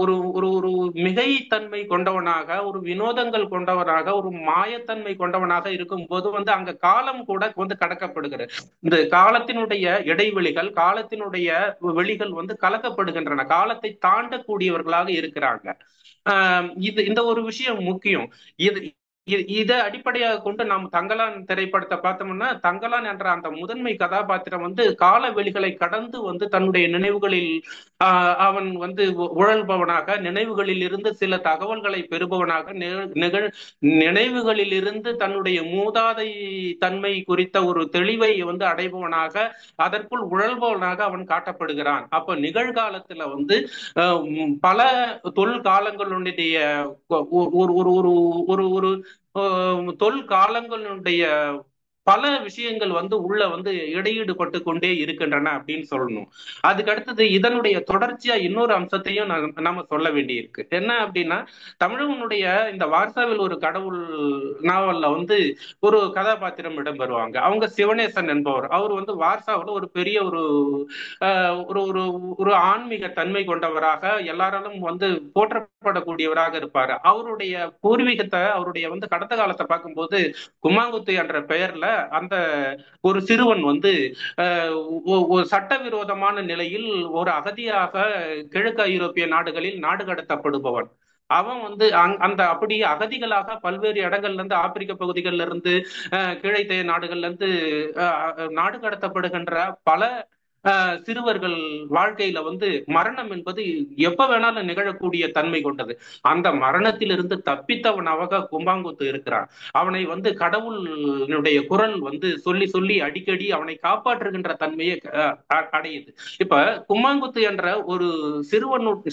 ஒரு ஒரு ஒரு மிகைத்தன்மை கொண்டவனாக, ஒரு வினோதங்கள் கொண்டவனாக, ஒரு மாயத்தன்மை கொண்டவனாக இருக்கும் போது அங்க காலம் கூட கடக்கப்படுகிறது. இந்த காலத்தினுடைய இடைவெளிகள், காலத்தினுடைய வெளிகள் கலக்கப்படுகின்றன, காலத்தை தாண்டக்கூடியவர்களாக இருக்கிறாங்க. இந்த ஒரு விஷயம் முக்கியம். இதை அடிப்படையாக கொண்டு நாம் தங்கலான் திரைப்படத்தை பார்த்தோம்னா, தங்கலான் என்ற அந்த முதன்மை கதாபாத்திரம் வந்து காலவெளிகளை கடந்து வந்து தன்னுடைய நினைவுகளில் அவன் வந்து உழல்பவனாக, நினைவுகளில் இருந்து சில தகவல்களை பெறுபவனாக, நினைவுகளில் இருந்து தன்னுடைய மூதாதை தன்மை குறித்த ஒரு தெளிவை வந்து அடைபவனாக, அதற்குள் உழல்பவனாக அவன் காட்டப்படுகிறான். அப்ப நிகழ்காலத்துல வந்து பல தொல்காலங்களுடைய ஒரு ஒரு ஒரு ஒரு ஒரு தொல்காலங்களுடைய பல விஷயங்கள் வந்து உள்ள வந்து இடையீடுபட்டு கொண்டே இருக்கின்றன அப்படின்னு சொல்லணும். அதுக்கு அடுத்தது இதனுடைய தொடர்ச்சியா இன்னொரு அம்சத்தையும் நாம சொல்ல வேண்டியிருக்கு. என்ன அப்படின்னா, தமிழனுடைய இந்த வார்சாவில் ஒரு கடவுள் நாவல்ல வந்து ஒரு கதாபாத்திரம் இடம்பெறுவாங்க. அவங்க சிவனேசன் என்பவர். அவர் வந்து வார்சாவில் ஒரு பெரிய ஒரு ஒரு ஒரு ஒரு ஆன்மீக தன்மை கொண்டவராக, எல்லாராலும் வந்து போற்றப்படக்கூடியவராக இருப்பார். அவருடைய பூர்வீகத்தை, அவருடைய வந்து கடந்த காலத்தை பார்க்கும்போது, குமாங்குத்து என்ற பெயர்ல அந்த ஒரு சிறுவன் வந்து ஒரு சட்டவிரோதமான நிலையில் ஒரு அகதியாக கிழக்கு ஐரோப்பிய நாடுகளில் நாடு கடத்தப்படுபவன். அவன் வந்து அந்த அப்படி அகதிகளாக பல்வேறு இடங்கள்ல இருந்து, ஆப்பிரிக்க பகுதிகளில் இருந்து, கீழைத்தேய நாடுகள்ல இருந்து நாடு கடத்தப்படுகின்ற பல சிறுவர்கள் வாழ்க்கையில வந்து மரணம் என்பது எப்ப வேணாலும் நிகழக்கூடிய தன்மை கொண்டது. அந்த மரணத்திலிருந்து தப்பித்தவனாக கும்பாங்குத்து இருக்கிறான். அவனை வந்து கடவுளுடைய குரல் வந்து சொல்லி சொல்லி அடிக்கடி அவனை காப்பாற்றுகின்ற தன்மையை அடையுது. இப்ப கும்பாங்குத்து என்ற ஒரு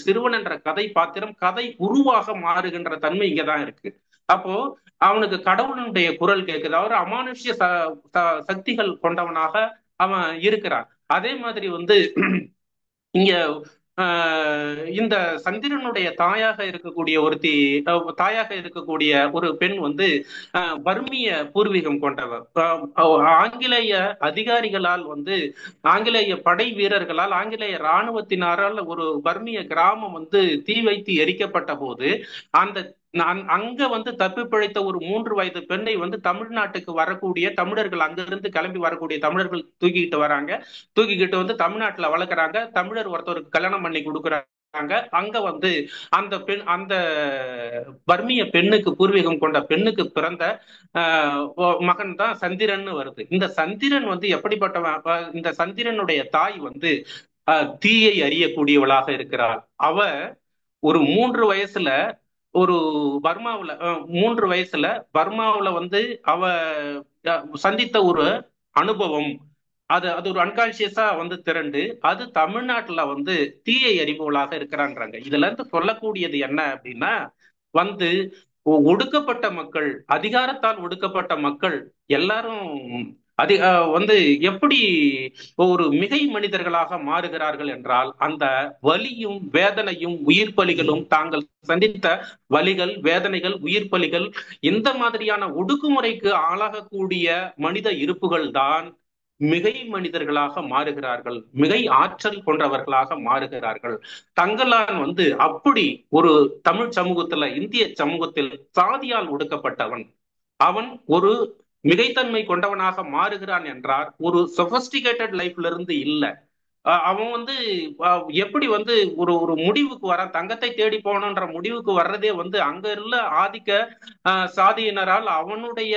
சிறுவன் என்ற கதை பாத்திரம் கதை உருவாக மாறுகின்ற தன்மை இங்கதான் இருக்கு. அப்போ அவனுக்கு கடவுளுடைய குரல் கேட்குது. அவர் அமானுஷ்ய சக்திகள் கொண்டவனாக அவன் இருக்கிறான். அதே மாதிரி வந்து இங்க இந்த சந்திரனுடைய தாயாக இருக்கக்கூடிய ஒரு பெண் வந்து பர்மிய பூர்வீகம் கொண்டவர். ஆங்கிலேய அதிகாரிகளால் வந்து, ஆங்கிலேய படை வீரர்களால், ஆங்கிலேய இராணுவத்தினரால் ஒரு பர்மிய கிராமம் வந்து தீ வைத்து எரிக்கப்பட்ட போது, அந்த அங்க வந்து தப்பி பிழைத்த ஒரு 3 வயது பெண்ணை வந்து தமிழ்நாட்டுக்கு வரக்கூடிய தமிழர்கள், அங்கிருந்து கிளம்பி வரக்கூடிய தமிழர்கள் தூக்கிக்கிட்டு வராங்க. தூக்கிக்கிட்டு வந்து தமிழ்நாட்டுல வளர்க்குறாங்க. தமிழர் ஒருத்தருக்கு கல்யாணம் பண்ணி கொடுக்குறாங்க. அங்க வந்து அந்த பர்மிய பெண்ணுக்கு, பூர்வீகம் கொண்ட பெண்ணுக்கு பிறந்த மகன் தான் சந்திரன் வருது. இந்த சந்திரன் வந்து எப்படிப்பட்டவன்? இந்த சந்திரனுடைய தாய் வந்து தீயை அறியக்கூடியவளாக இருக்கிறாள். அவ ஒரு 3 வயசுல ஒரு பர்மாவுல 3 வயசுல பர்மாவுல வந்து அவ சந்தித்த ஒரு அனுபவம், அது ஒரு அன்கான்சியஸா வந்து திரண்டு அது தமிழ்நாட்டுல வந்து தீயை அறிபவளாக இருக்கிறான்றாங்க. இதுல இருந்து சொல்லக்கூடியது என்ன அப்படின்னா, வந்து ஒடுக்கப்பட்ட மக்கள், அதிகாரத்தால் ஒடுக்கப்பட்ட மக்கள் எல்லாரும் வந்து எப்படி ஒரு மிகை மனிதர்களாக மாறுகிறார்கள் என்றால், அந்த வலியும் வேதனையும் உயிர் பலிகளும், தாங்கள் சந்தித்த வலிகள், வேதனைகள், உயிர் பலிகள், இந்த மாதிரியான ஒடுக்குமுறைக்கு ஆளாகக்கூடிய மனித இருப்புகள் தான் மிகை மனிதர்களாக மாறுகிறார்கள், மிகை ஆற்றல் கொண்டவர்களாக மாறுகிறார்கள். தங்கலான் வந்து அப்படி ஒரு தமிழ் சமூகத்துல, இந்திய சமூகத்தில் சாதியால் ஒடுக்கப்பட்டவன். அவன் ஒரு மிகைத்தன்மை கொண்டவனாக மாறுகிறான் என்றால் ஒரு சொபஸ்டிகேட்டட் லைஃப்ல இருந்து இல்ல. அவன் வந்து எப்படி வந்து ஒரு ஒரு முடிவுக்கு வரான், தங்கத்தை தேடி போகணுன்ற முடிவுக்கு வர்றதே வந்து அங்க உள்ள ஆதிக்க சாதியினரால் அவனுடைய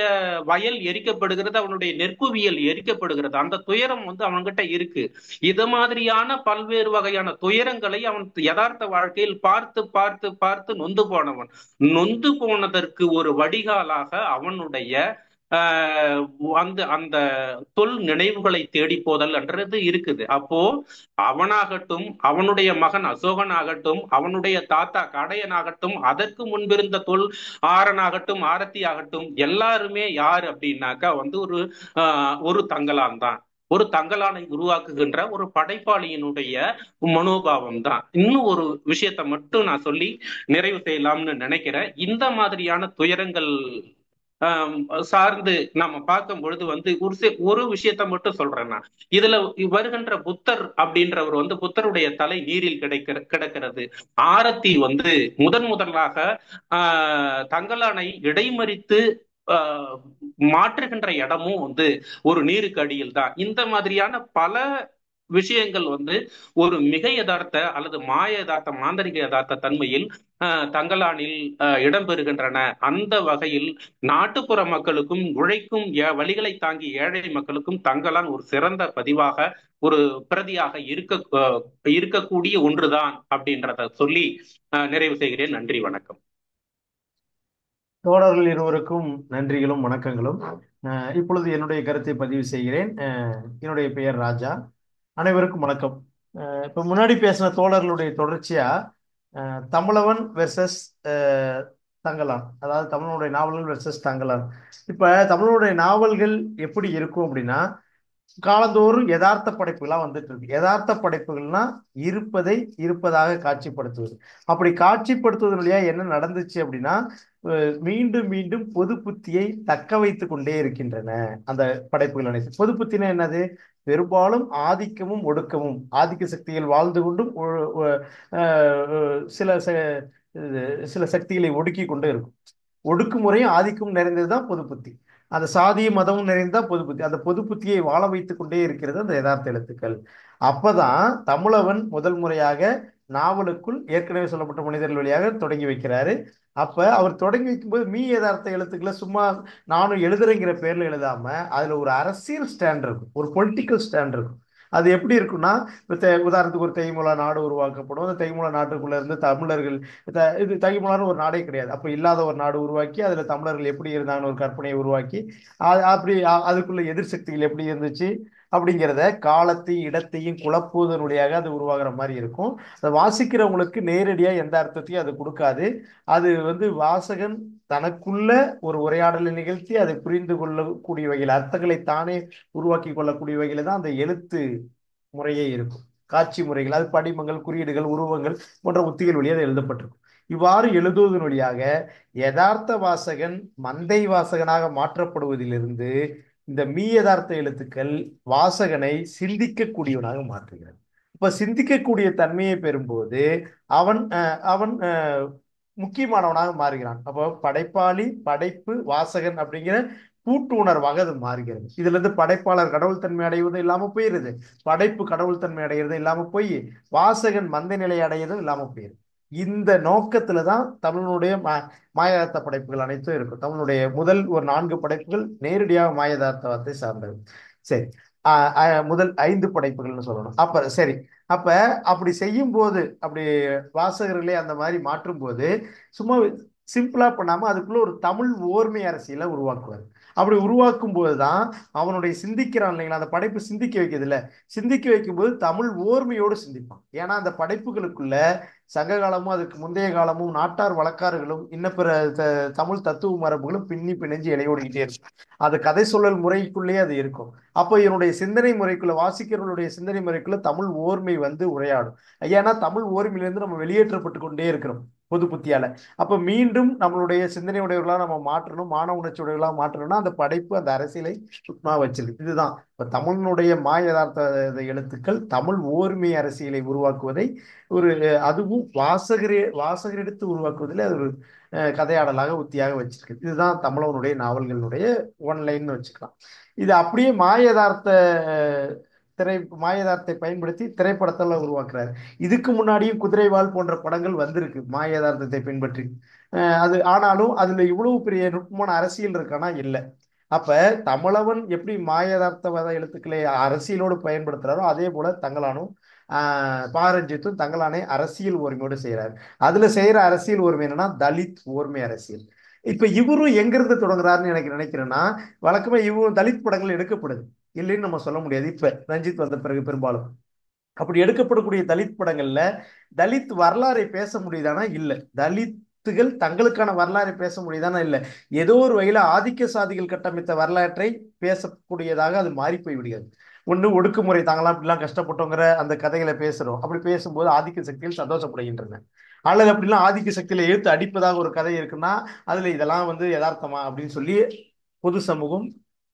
வயல் எரிக்கப்படுகிறது, அவனுடைய நெற்குவியல் எரிக்கப்படுகிறது. அந்த துயரம் வந்து அவன்கிட்ட இருக்கு. இது மாதிரியான பல்வேறு வகையான துயரங்களை அவன் யதார்த்த வாழ்க்கையில் பார்த்து பார்த்து பார்த்து நொந்து போனவன். நொந்து போனதற்கு ஒரு வடிகாலாக அவனுடைய அந்த தொல் நினைவுகளை தேடி போதல் என்றது இருக்குது. அப்போ அவனாகட்டும், அவனுடைய மகன் அசோகன் ஆகட்டும், அவனுடைய தாத்தா காடையன் ஆகட்டும், அதற்கு முன்பிருந்த தொல் ஆரனாகட்டும், ஆரத்தி ஆகட்டும், எல்லாருமே யாரு அப்படின்னாக்கா வந்து ஒரு தங்கலான் தான். ஒரு தங்கலானை உருவாக்குகின்ற ஒரு படைப்பாளியினுடைய மனோபாவம் தான். இன்னும் ஒரு விஷயத்த மட்டும் நான் சொல்லி நிறைவு செய்யலாம்னு நினைக்கிறேன். இந்த மாதிரியான துயரங்கள் சார்ந்து நாம பார்க்கும் பொழுது வந்து ஒரு விஷயத்த மட்டும் சொல்றேன் நான். இதுல வருகின்ற புத்தர் அப்படின்றவர் வந்து, புத்தருடைய தலை நீரில் கிடக்கிறது. ஆரத்தி வந்து முதலாக தங்கலானை இடைமறித்து மாற்றுகின்ற இடமும் வந்து ஒரு நீருக்கு அடியில் தான். இந்த மாதிரியான பல விஷயங்கள் வந்து ஒரு மிக யதார்த்த அல்லது மாய யதார்த்த மாந்தரிக யதார்த்த தன்மையில் தங்கலானில் இடம்பெறுகின்றன. அந்த வகையில் நாட்டுப்புற மக்களுக்கும் உழைக்கும் வழிகளை தாங்கி ஏழை மக்களுக்கும் தங்கலான் ஒரு சிறந்த பதிவாக ஒரு பிரதியாக இருக்கக்கூடிய ஒன்றுதான் அப்படின்றத சொல்லி நிறைவு செய்கிறேன். நன்றி, வணக்கம். தோழர்கள் இருவருக்கும் நன்றிகளும் வணக்கங்களும். இப்பொழுது என்னுடைய கருத்தை பதிவு செய்கிறேன். என்னுடைய பெயர் ராஜா. அனைவருக்கும் வணக்கம். இப்போ முன்னாடி பேசின தோழர்களுடைய தொடர்ச்சியா தமிழவன் வெர்சஸ் தங்கலான், அதாவது தமிழனுடைய நாவல்கள் வெர்சஸ் தங்கலான். இப்ப தமிழனுடைய நாவல்கள் எப்படி இருக்கும் அப்படின்னா, காலந்தோறும் யதார்த்த படைப்புகள்லாம் வந்துட்டு இருக்கு. யதார்த்த படைப்புகள்னா இருப்பதை இருப்பதாக காட்சிப்படுத்துவது. அப்படி காட்சிப்படுத்துவதன் வழியா என்ன நடந்துச்சு அப்படின்னா, மீண்டும் மீண்டும் பொது புத்தியை தக்க வைத்துக் கொண்டே இருக்கின்றன அந்த படைப்புகள் அனைத்து. பொது புத்தினா என்னது? பெரும்பாலும் ஆதிக்கமும் ஒடுக்கமும், ஆதிக்க சக்திகள் வாழ்ந்து கொண்டும் சில சில சக்திகளை ஒடுக்கி கொண்டு இருக்கும். ஒடுக்குமுறையும் ஆதிக்கமும் நிறைந்ததுதான் பொது புத்தி. அந்த சாதிய மதமும் நிறைந்ததான் பொது புத்தி. அந்த பொது புத்தியை வாழ வைத்துக் கொண்டே இருக்கிறது அந்த யதார்த்த எழுத்துக்கள். அப்பதான் தமிழவன் முதல் முறையாக நாவலுக்குள் ஏற்கனவே சொல்லப்பட்ட மனிதர்கள் வழியாக தொடங்கி வைக்கிறாரு. அப்ப அவர் தொடங்கி வைக்கும்போது யதார்த்த எழுத்துக்களை சும்மா நானும் எழுதுறேங்கிற பேர்ல எழுதாம அதுல ஒரு அரசியல் ஸ்டாண்ட் இருக்கும், ஒரு பொலிட்டிக்கல் ஸ்டாண்ட் இருக்கும். அது எப்படி இருக்குன்னா, உதாரணத்துக்கு ஒரு தைமூலா நாடு உருவாக்கப்படும். அந்த தைமூலா நாட்டுக்குள்ள இருந்து தமிழர்கள், இது தைமூலான்னு ஒரு நாடே கிடையாது, அப்ப இல்லாத ஒரு நாடு உருவாக்கி அதுல தமிழர்கள் எப்படி இருந்தாங்கன்னு ஒரு கற்பனையை உருவாக்கி அப்படி அதுக்குள்ள எதிர் சக்திகள் எப்படி இருந்துச்சு அப்படிங்கிறத காலத்தையும் இடத்தையும் குழப்புவதன் வழியாக அது உருவாகிற மாதிரி இருக்கும். அதை வாசிக்கிறவங்களுக்கு நேரடியா எந்த அர்த்தத்தையும் அது கொடுக்காது. அது வாசகன் தனக்குள்ள ஒரு உரையாடலை நிகழ்த்தி அதை புரிந்து கொள்ளக்கூடிய வகையில் அர்த்தங்களை தானே உருவாக்கி கொள்ளக்கூடிய வகையில தான் அந்த எழுத்து முறையே இருக்கும். காட்சி முறைகள், அது படிமங்கள், குறியீடுகள், உருவங்கள் போன்ற உத்திகள் வழியாக எழுதப்பட்டிருக்கும். இவ்வாறு எழுதுவதன் வழியாக யதார்த்த வாசகன் மந்தை வாசகனாக மாற்றப்படுவதிலிருந்து இந்த யதார்த்த எழுத்துக்கள் வாசகனை சிந்திக்கக்கூடியவனாக மாற்றுகிறது. இப்ப சிந்திக்கக்கூடிய தன்மையை பெறும்போது அவன் அவன் முக்கியமானவனாக மாறுகிறான். அப்போ படைப்பாளி, படைப்பு, வாசகன் அப்படிங்கிற கூட்டு உணர்வாக அது மாறுகிறது. இதுல இருந்து படைப்பாளர் கடவுள் தன்மை அடைவதும் இல்லாம போயிருது, படைப்பு கடவுள் தன்மை அடைகிறதும் இல்லாம போய் வாசகன் மந்த நிலை அடையதும் இல்லாம போயிருது. இந்த நோக்கத்துலதான் தமிழனுடைய மாயதார்த்த படைப்புகள் அனைத்தும் இருக்கும். தமிழுடைய முதல் ஒரு 4 படைப்புகள் நேரடியாக மாயதார்த்தத்தை சார்ந்தது. சரி, முதல் 5 படைப்புகள்னு சொல்லணும். அப்ப சரி, அப்ப அப்படி செய்யும் போது, அப்படி வாசகர்களே அந்த மாதிரி மாற்றும் போது சும்மா சிம்பிளா பண்ணாம அதுக்குள்ள ஒரு தமிழ் ஓர்மை அரசியலை உருவாக்குவார். அப்படி உருவாக்கும் போதுதான் அவனுடைய சிந்திக்கிறான் இல்லைங்களா, அந்த படைப்பு சிந்திக்க வைக்கிறது இல்ல, சிந்திக்க வைக்கும்போது தமிழ் ஓர்மையோடு சிந்திப்பான். ஏன்னா அந்த படைப்புகளுக்குள்ள சங்க காலமும் அதுக்கு முந்தைய காலமும் நாட்டார் வழக்காறுகளும் இன்ன பிற தமிழ் தத்துவ மரபுகளும் பின்னி பிணைஞ்சு இலையோடிக்கிட்டே இருக்கும். அது கதை சொல்லல் முறைக்குள்ளேயே அது இருக்கும். அப்போ என்னுடைய சிந்தனை முறைக்குள்ள, வாசிக்கிறவர்களுடைய சிந்தனை முறைக்குள்ள தமிழ் ஓர்மை உரையாடும். ஏன்னா தமிழ் ஓர்மையிலிருந்து நம்ம வெளியேற்றப்பட்டு கொண்டே இருக்கிறோம் பொது புத்தியால. அப்ப மீண்டும் நம்மளுடைய சிந்தனை உடையவர்களா நம்ம மாற்றணும், மானவ உணர்ச்சி உடையவர்களா மாற்றணும்னா அந்த படைப்பு, அந்த அரசியலை சுத்தமா வச்சிருக்கு. இதுதான் இப்ப தமிழனுடைய யதார்த்த எழுத்துக்கள் தமிழ் ஓர்மை அரசியலை உருவாக்குவதை ஒரு, அதுவும் வாசகரெடுத்து உருவாக்குவதில் அது ஒரு கதையாடலாக உத்தியாக வச்சிருக்கு. இதுதான் தமிழனுடைய நாவல்களுடைய ஒன்லைன் வச்சுக்கலாம். இது அப்படியே மாயதார்த்த மாயதார்த்தை பயன்படுத்தி திரைப்படத்தில் உருவாக்குறாரு. இதுக்கு முன்னாடியும் குதிரைவால் போன்ற படங்கள் வந்திருக்கு மாயதார்த்தத்தை பின்பற்றி. அது ஆனாலும் அதுல இவ்வளவு பெரிய நுட்பமான அரசியல் இருக்கானா இல்லை. அப்ப தமிழவன் எப்படி மாயதார்த்தவாத எழுத்துக்களை அரசியலோடு பயன்படுத்துறாரோ அதே போல தங்கலானும் பாரஞ்சித்தும் தங்கலானை அரசியல் ஓர்மையோடு செய்யறாரு. அதுல செய்யற அரசியல் ஓர்மை என்னன்னா தலித் ஓர்மை அரசியல். இப்ப இவரும் எங்கிருந்து தொடங்குறாருன்னு எனக்கு நினைக்கிறேன்னா, வழக்கமா இவரும் தலித் படங்கள் எடுக்கப்படுது இல்லைன்னு நம்ம சொல்ல முடியாது. இப்ப ரஞ்சித் வந்த பிறகு பெரும்பாலும் அப்படி எடுக்கப்படக்கூடிய தலித் படங்கள்ல தலித் வரலாறை பேச முடியுதானா? இல்ல. தலித்துகள் தங்களுக்கான வரலாறை பேச முடியுதானா? இல்ல. ஏதோ ஒரு வகையில ஆதிக்க சாதிகள் கட்டமைத்த வரலாற்றை பேசக்கூடியதாக அது மாறி போய் விடுகிறது. ஒண்ணு ஒடுக்குமுறை, தாங்களாம் அப்படிலாம் கஷ்டப்பட்டோங்கிற அந்த கதைகளை பேசுறோம். அப்படி பேசும்போது ஆதிக்க சக்திகள் சந்தோஷப்படுகின்றன. அல்லது அப்படிலாம் ஆதிக்க சக்தியில எழுத்து அடிப்பதாக ஒரு கதை இருக்குன்னா அதுல இதெல்லாம் யதார்த்தமா அப்படின்னு சொல்லி பொது சமூகம்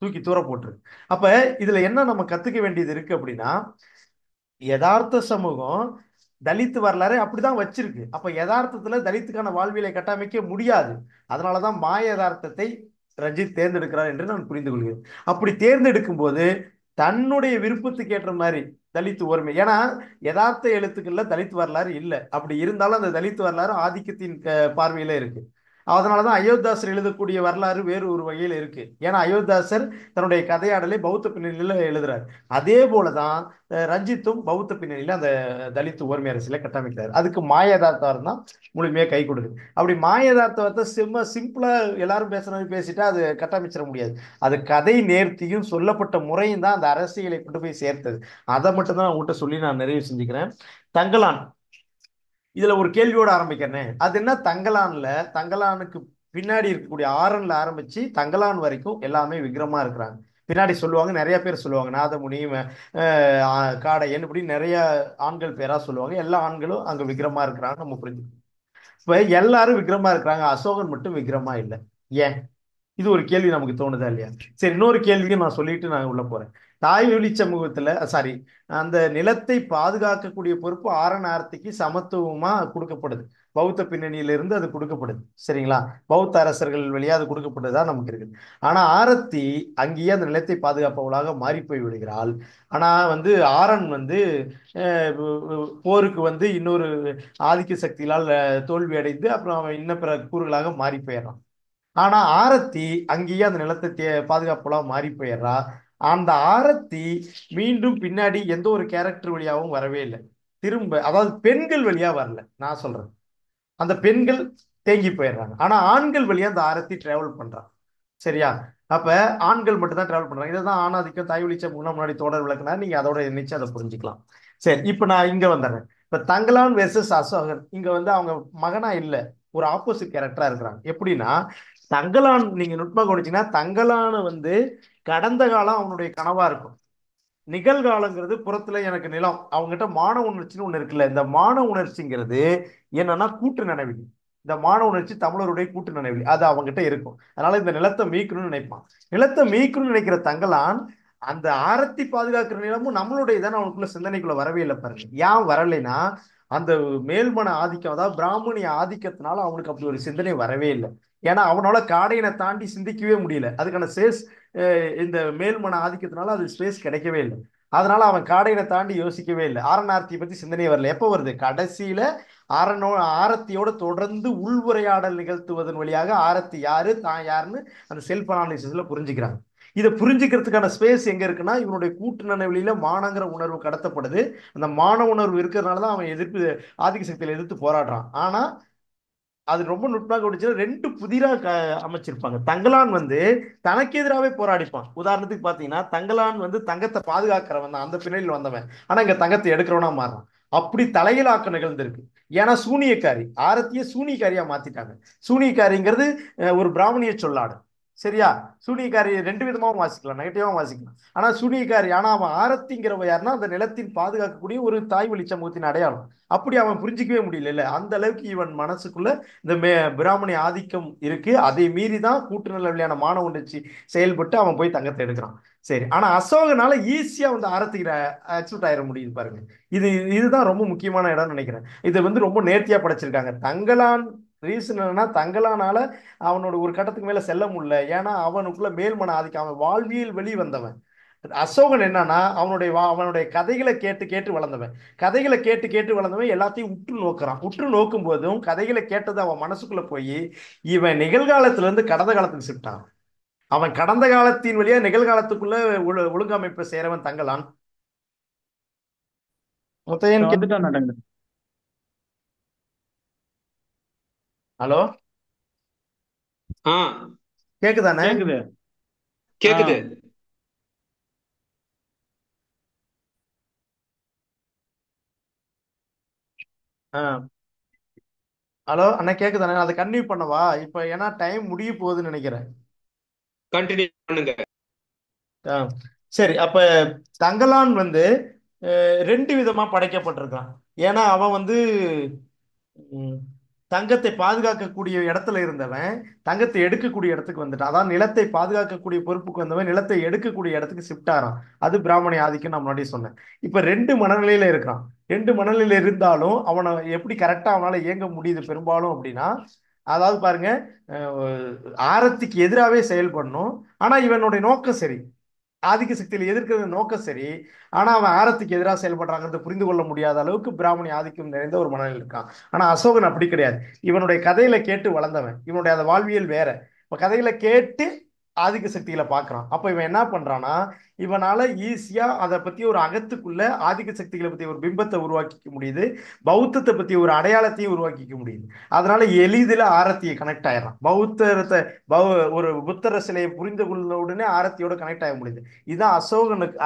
தூக்கி தூர போட்டுரு. அப்ப இதுல என்ன நம்ம கத்துக்க வேண்டியது இருக்கு அப்படின்னா, யதார்த்த சமூகம் தலித் வரலாறு அப்படிதான் வச்சிருக்கு. அப்ப யதார்த்தத்துல தலித்துக்கான வாழ்வியலை கட்டமைக்க முடியாது. அதனாலதான் யதார்த்தத்தை ரஞ்சித் தேர்ந்தெடுக்கிறார் என்று நான் புரிந்து கொள்கிறேன். அப்படி தேர்ந்தெடுக்கும் போது தன்னுடைய விருப்பத்துக்கு ஏற்ற மாதிரி தலித் ஒருமை. ஏன்னா யதார்த்த எழுத்துக்கள்ல தலித் வரலாறு இல்லை. அப்படி இருந்தாலும் அந்த தலித் வரலாறு ஆதிக்கத்தின் பார்வையில இருக்கு. அதனாலதான் அயோத்தாசர் எழுதக்கூடிய வரலாறு வேறு ஒரு வகையில் இருக்கு. ஏன்னா அயோத்தாசர் தன்னுடைய கதையாடலை பௌத்த பின்னணியில எழுதுறாரு. அதே போலதான் ரஞ்சித்தும் பௌத்த பின்னணியில அந்த தலித் ஒருமை அரசியலை கட்டமைக்கிறார். அதுக்கு மாயதார்த்தம் தான் முழுமையா கை கொடுக்குது. அப்படி மாயதார்த்தத்தை சிம்பிளா எல்லாரும் பேசுறது பேசிட்டா அது கட்டமைச்சிட முடியாது. அது கதை நேர்த்தியும் சொல்லப்பட்ட முறையும் தான் அந்த அரசியலை கொண்டு போய் சேர்த்தது. அதை மட்டும் தான் உங்கள்கிட்ட சொல்லி நான் நிறைவு செஞ்சுக்கிறேன். தங்கலான், இதுல ஒரு கேள்வியோட ஆரம்பிக்கிறேன். அது என்ன, தங்கலான்ல தங்கலானுக்கு பின்னாடி இருக்கக்கூடிய ஆரன்ல ஆரம்பிச்சு தங்கலான் வரைக்கும் எல்லாமே விக்ரமா இருக்கிறாங்க. பின்னாடி சொல்லுவாங்க, நிறைய பேர் சொல்லுவாங்க, நாதமுனி, காடையன், இப்படி நிறைய ஆண்கள் பேரா சொல்லுவாங்க. எல்லா ஆண்களும் அங்க விக்ரமா இருக்கிறாங்க, நம்ம புரிஞ்சுக்கணும். இப்ப எல்லாரும் விக்ரமா இருக்கிறாங்க, அசோகன் மட்டும் விக்ரமா இல்லை. ஏன்? இது ஒரு கேள்வி நமக்கு தோணுதா இல்லையா? சரி, இன்னொரு கேள்வியும் நான் சொல்லிட்டு நான் உள்ள போறேன். தாய்வழி சமூகத்துல சாரி, அந்த நிலத்தை பாதுகாக்கக்கூடிய பொறுப்பு ஆரண ஆர்த்திக்கு சமத்துவமா கொடுக்கப்படுது. பௌத்த பின்னணியிலிருந்து அது கொடுக்கப்படுது, சரிங்களா? பௌத்த அரசர்கள் வழியா அது கொடுக்கப்படுதா நமக்கு இருக்குது. ஆனா ஆரத்தி அங்கேயே அந்த நிலத்தை பாதுகாப்பவளாக மாறி போய் விடுகிறாள். ஆனா ஆரன் போருக்கு இன்னொரு ஆதிக்க சக்திகளால் தோல்வி அடைந்து அப்புறம் அவன் இன்ன பிற கூறுகளாக மாறி போயிடறான். ஆனா ஆரத்தி அங்கேயே அந்த நிலத்தை பாதுகாப்புலாம் மாறி போயிடுறா. அந்த ஆரத்தி மீண்டும் பின்னாடி எந்த ஒரு கேரக்டர் வழியாகவும் வரவே இல்லை. திரும்ப, அதாவது பெண்கள் வழியா வரல நான் சொல்றேன். அந்த பெண்கள் தேங்கி போயிடுறாங்க. ஆனா ஆண்கள் வழியா அந்த ஆரத்தி டிராவல் பண்றான். சரியா? அப்ப ஆண்கள் மட்டும் தான் டிராவல் பண்றாங்க. இதுதான் ஆணாதிக்கம் தாய் வழி சமூகம் முன்னாடி தொடர் விளக்குனா நீங்க அதோட நினைச்சு அதை புரிஞ்சுக்கலாம். சரி, இப்ப நான் இங்க வந்துடுறேன். இப்ப தங்கலான் வெர்சஸ் அசோகன், இங்க அவங்க மகனா இல்ல, ஒரு ஆப்போசிட் கேரக்டரா இருக்கிறாங்க. எப்படின்னா, தங்கலான் நீங்க நுட்பமா கவனிச்சீங்கன்னா தங்கலான கடந்த காலம் அவனுடைய கனவா இருக்கும். நிகழ்காலங்கிறது புறத்துல எனக்கு நிலம், அவங்ககிட்ட மான உணர்ச்சின்னு ஒண்ணு இருக்குல்ல. இந்த மான உணர்ச்சிங்கிறது என்னன்னா கூட்டு நினைவில். இந்த மான உணர்ச்சி தமிழருடைய கூட்டு நினைவில் அது அவங்ககிட்ட இருக்கும். அதனால இந்த நிலத்தை மீட்கணும்னு நினைப்பான். நிலத்தை மீட்கணும்னு நினைக்கிற தங்கலான் அந்த ஆரத்தி பாதுகாக்கிற நிலமும் நம்மளுடைய தானே அவனுக்குள்ள சிந்தனைக்குள்ள வரவே இல்லை. பாருங்க, ஏன் வரலைன்னா அந்த மேல்மன ஆதிக்கம், அதாவது பிராமணிய ஆதிக்கத்தினால அவனுக்கு அப்படி ஒரு சிந்தனை வரவே இல்லை. ஏன்னா அவனால காடையனை தாண்டி சிந்திக்கவே முடியல. அதுக்கான ஸ்பேஸ் இந்த மேல்மன ஆதிக்கத்தினால அது ஸ்பேஸ் கிடைக்கவே இல்லை. அதனால அவன் காடையனை தாண்டி யோசிக்கவே இல்லை. ஆரநார்த்தியை பத்தி சிந்தனை வரல. எப்போ வருது? கடைசியில ஆரத்தியோட தொடர்ந்து உள்வுரையாடல் நிகழ்த்துவதன் வழியாக ஆரத்தி யாரு தான் யாருன்னு அந்த செல்ஃப் அனாலிசிஸ்ல புரிஞ்சுக்கிறாங்க. இதை புரிஞ்சுக்கிறதுக்கான ஸ்பேஸ் எங்க இருக்குன்னா இவனுடைய கூட்டு நினைவுல மானங்கிற உணர்வு கடத்தப்படுது. அந்த மான உணர்வு இருக்கிறதுனாலதான் அவன் எதிர்ப்பு, ஆதிக்க சக்தியில எதிர்த்து போராடுறான். ஆனா அது ரொம்ப நுட்பமாக கவனிச்சா ரெண்டு புதிராக அமைச்சிருப்பாங்க. தங்கலான் தனக்கு எதிராகவே போராடிப்பான். உதாரணத்துக்கு பாத்தீங்கன்னா, தங்கலான் தங்கத்தை பாதுகாக்கிறவன் தான், அந்த பின்னணியில் வந்தவன். ஆனா இங்க தங்கத்தை எடுக்கிறவனா மாறான். அப்படி தலையிலாக்க நிகழ்ந்திருக்கு. ஏன்னா சூனியக்காரி, ஆரத்திய சூனியக்காரியா மாத்திட்டாங்க. சூனியக்காரிங்கிறது ஒரு பிராமணிய சொல்லாடு. சரியா? சூனியக்காரி ரெண்டு விதமாவும் வாசிக்கலாம், நெகட்டிவாவும் வாசிக்கலாம். ஆனா சூனியக்காரி, ஆனா அவன் ஆரத்திங்கிறவ யாருன்னா அந்த நிலத்தின் பாதுகாக்கக்கூடிய ஒரு தாய் வழி சமூகத்தின் அடையாளம். அப்படி அவன் புரிஞ்சிக்கவே முடியல. அந்த அளவுக்கு இவன் மனசுக்குள்ள இந்த பிராமணிய ஆதிக்கம் இருக்கு. அதை மீறி தான் கூட்டு நிலவிலான மான உணர்ச்சி செயல்பட்டு அவன் போய் தங்கத்தை எடுக்கிறான். சரி, ஆனா அசோகனால ஈஸியா ஆரத்திக்கிற அக்செப்ட் ஆயிட முடியுது. பாருங்க, இதுதான் ரொம்ப முக்கியமான இடம்னு நினைக்கிறேன். இதை ரொம்ப நேர்த்தியா படைச்சிருக்காங்க. தங்கலான் ரீசன் என்னன்னா, தங்கலானால அவனோட ஒரு கட்டத்துக்கு மேல செல்ல முடியல. ஏன்னா அவனுக்குள்ள மேல்மன ஆதிக்கம், அவன் வாழ்வியல் வெளி வந்தவன். அசோகன் என்னன்னா அவனுடைய கதைகளை கேட்டு கேட்டு வளர்ந்தவன். கதைகளை கேட்டு கேட்டு வளர்ந்தவன் எல்லாத்தையும் உற்று நோக்குறான். உற்று நோக்கும் போதும் கதைகளை கேட்டது அவன் மனசுக்குள்ள போய் இவன் நிகழ்காலத்துல இருந்து கடந்த காலத்துக்கு ஷிஃப்டான். அவன் கடந்த காலத்தின் வழியா நிகழ்காலத்துக்குள்ள ஒழுங்கமைப்பை சேரவன் தங்கலான். முத்தையன் வந்துட்டான் நடங்க. ஹலோ, ஆ கேக்குதானே? கேக்குது. கேக்குது. ஹலோ அண்ணா, கேக்குதானே? அதை கன்டினியூ பண்ணவா இப்ப? ஏன்னா டைம் முடிய போகுதுன்னு நினைக்கிறேன். கண்டினியூ பண்ணுங்க. சரி, அப்ப தங்கலான் ரெண்டு விதமா படைக்கப்பட்டிருக்கான். ஏன்னா அவன் ம், தங்கத்தை பாதுகாக்கக்கூடிய இடத்துல இருந்தவன் தங்கத்தை எடுக்கக்கூடிய இடத்துக்கு வந்துட்டான். அதான் நிலத்தை பாதுகாக்கக்கூடிய பொறுப்புக்கு வந்தவன் நிலத்தை எடுக்கக்கூடிய இடத்துக்கு ஷிஃப்ட் ஆறான். அது பிராமணிய ஆதிக்கம் நான் முன்னாடி சொன்னேன். இப்ப ரெண்டு மனநிலையில இருக்கிறான். ரெண்டு மனநிலையில இருந்தாலும் அவனை எப்படி கரெக்டா அவனால இயங்க முடியுது பெரும்பாலும் அப்படின்னா, அதாவது பாருங்க, ஆரத்திக்கு எதிராகவே செயல்படணும். ஆனா இவனுடைய நோக்கம் சரி. ஆதிக்க சக்தியில எதிர்க்கிற நோக்கம் சரி, ஆனா அவன் ஆரத்திக்கு எதிராக செயல்படுறாங்கிறது புரிந்து கொள்ள முடியாத அளவுக்கு பிராமணி ஆதிக்கம் நிறைந்த ஒரு மனநிலை இருக்கான். ஆனா அசோகன் அப்படி கிடையாது. இவனுடைய கதையில கேட்டு வளர்ந்தவன், இவனுடைய அந்த வாழ்வியல் வேற. இப்ப கதையில கேட்டு ஆதிக்க சக்திகளை பார்க்கறான். அப்ப இவன் என்ன பண்றான்னா, இவனால ஈஸியா அதை பத்தி ஒரு அகத்துக்குள்ள ஆதிக்க சக்திகளை பத்தி ஒரு பிம்பத்தை உருவாக்கிக்க முடியுது, பௌத்தத்தை பத்தி ஒரு அடையாளத்தையும் உருவாக்கிக்க முடியுது. அதனால எளிதில் ஆரத்தியை கனெக்ட் ஆயிடறான். பௌத்தத்தை ஒரு புத்தர சிலையை புரிந்து கொள்ள உடனே ஆரத்தியோட கனெக்ட் ஆக முடியுது. இதுதான்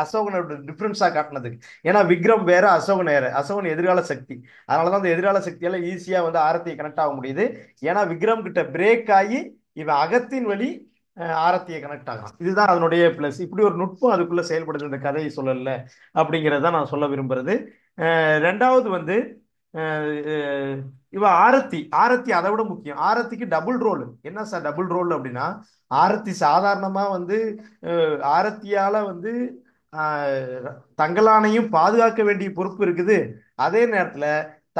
அசோகனோட டிஃபரன்ஸா காட்டினதுக்கு. ஏன்னா விக்ரம் வேற, அசோகன் வேற. அசோகன் எதிர்கால சக்தி, அதனாலதான் அந்த எதிர்கால சக்தியால ஈஸியா வந்து ஆரத்தியை கனெக்ட் ஆக முடியுது. ஏன்னா விக்ரம் கிட்ட பிரேக் ஆகி இவன் அகத்தின் வழி ஆரத்தியை கனெக்ட் ஆகலாம். இதுதான் அதனுடைய பிளஸ். இப்படி ஒரு நுட்பம் அதுக்குள்ள செயல்படுது இந்த கதையை சொல்லல அப்படிங்கிறத நான் சொல்ல விரும்புறது. ரெண்டாவது வந்து இவ ஆரத்தி அதை விட முக்கியம். ஆரத்திக்கு டபுள் ரோல். என்ன சார் டபுள் ரோல் அப்படின்னா, ஆரத்தி சாதாரணமா வந்து ஆரத்தியால வந்து தங்கலானையும் பாதுகாக்க வேண்டிய பொறுப்பு இருக்குது, அதே நேரத்துல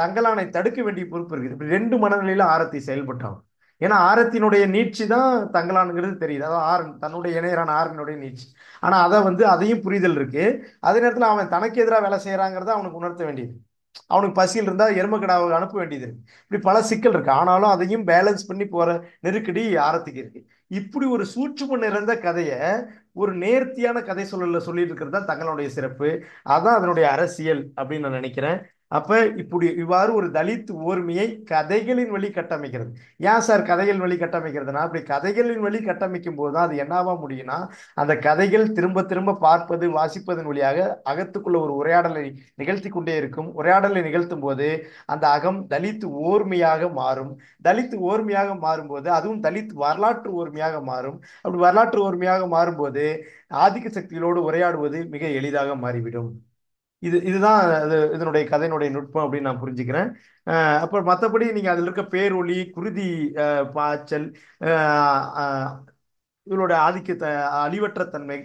தங்கலானை தடுக்க வேண்டிய பொறுப்பு இருக்குது. இப்படி ரெண்டு மனநிலையில ஆரத்தி செயல்பட்டான். ஏன்னா ஆரத்தினுடைய நீட்சி தான் தங்கலானுங்கிறது தெரியுது, அதாவது ஆரன் தன்னுடைய இணையரான ஆரனுடைய நீட்சி. ஆனா அதை வந்து அதையும் புரிதல் இருக்கு. அதே நேரத்துல அவன் தனக்கு எதிராக வேலை செய்யறாங்கிறத அவனுக்கு உணர்த்த வேண்டியது. அவனுக்கு பசியில் இருந்தா எருமக்கடாவை அனுப்ப வேண்டியது இருக்கு. இப்படி பல சிக்கல் இருக்கு. ஆனாலும் அதையும் பேலன்ஸ் பண்ணி போற நெருக்கடி ஆரத்திக்கு இருக்கு. இப்படி ஒரு சூட்சும நிறைந்த கதையை ஒரு நேர்த்தியான கதை சொல்லல சொல்லிட்டு இருக்கிறது தான் தங்களுடைய சிறப்பு. அதான் அதனுடைய அரசியல் அப்படின்னு நான் நினைக்கிறேன். அப்ப இப்படி இவ்வாறு ஒரு தலித் ஓர்மையை கதைகளின் வழி கட்டமைக்கிறது. ஏன் சார் கதைகள் வழி கட்டமைக்கிறதுனா, அப்படி கதைகளின் வழி கட்டமைக்கும் போதுதான் அது என்னவா முடியும்னா, அந்த கதைகள் திரும்ப திரும்ப பார்ப்பது வாசிப்பதன் வழியாக அகத்துக்குள்ள ஒரு உரையாடலை நிகழ்த்தி கொண்டே இருக்கும். உரையாடலை நிகழ்த்தும் போது அந்த அகம் தலித் ஓர்மையாக மாறும். தலித் ஓர்மையாக மாறும்போது அதுவும் தலித் வரலாற்று ஓர்மையாக மாறும். அப்படி வரலாற்று ஓர்மையாக மாறும்போது ஆதிக்க சக்திகளோடு உரையாடுவது மிக எளிதாக மாறிவிடும். இதுதான் இதனுடைய கதையினுடைய நுட்பம் அப்படின்னு நான் புரிஞ்சுக்கிறேன். அப்புறம் மற்றபடி நீங்க அதுல இருக்க பேரொளி, குருதி பாய்ச்சல், இவளுடைய ஆதிக்கத்தை அழிவற்ற தன்மை,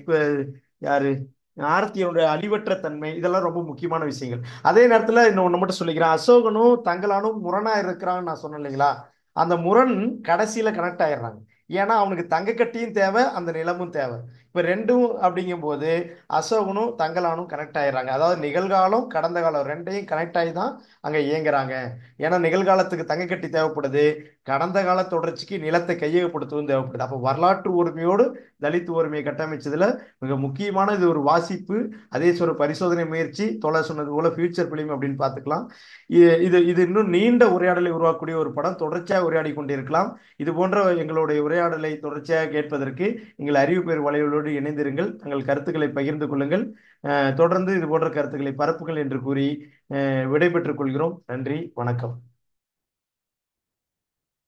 யாரு ஆரத்தியோட அழிவற்ற தன்மை, இதெல்லாம் ரொம்ப முக்கியமான விஷயங்கள். அதே நேரத்துல இன்னொன்னு மட்டும் சொல்லிக்கிறேன். அசோகனும் தங்கலானும் முரணா இருக்கிறான்னு நான் சொன்னேன் இல்லைங்களா, அந்த முரண் கடைசியில கனெக்ட் ஆயிடுறாங்க. ஏன்னா அவனுக்கு தங்க கட்டியும் தேவை, அந்த நிலமும் தேவை. இப்ப ரெண்டும் அப்படிங்கும் போது அசோகனும் தங்கலானும் கனெக்ட் ஆயிடுறாங்க. அதாவது நிகழ்காலம் கடந்த காலம் ரெண்டையும் கனெக்ட் ஆகி தான் அங்க இயங்குறாங்க. ஏன்னா நிகழ்காலத்துக்கு தங்க கட்டி தேவைப்படுது, கடந்த கால தொடர்ச்சிக்கு நிலத்தை கையகப்படுத்துவதும் தேவைப்படுது. அப்போ வரலாற்று ஒருமையோடு தலித் ஒருமையை கட்டமைச்சதுல மிக முக்கியமான இது ஒரு வாசிப்பு, அதே ஒரு பரிசோதனை முயற்சி. தொலை சொன்னது போல ஃபியூச்சர் பிலிம் அப்படின்னு பார்த்துக்கலாம். இது இது இன்னும் நீண்ட உரையாடலை உருவாக்கக்கூடிய ஒரு படம். தொடர்ச்சியாக உரையாடி கொண்டிருக்கலாம். இது போன்ற எங்களுடைய உரையாடலை தொடர்ச்சியாக கேட்பதற்கு எங்கள் அறிவிப்பேர் வலைகளோடு இணைந்திருங்கள். தங்கள் கருத்துக்களை பகிர்ந்து கொள்ளுங்கள். தொடர்ந்து இது போன்ற கருத்துக்களை பரப்புங்கள் என்று கூறி விடைபெற்றுக் கொள்கிறோம். நன்றி, வணக்கம்.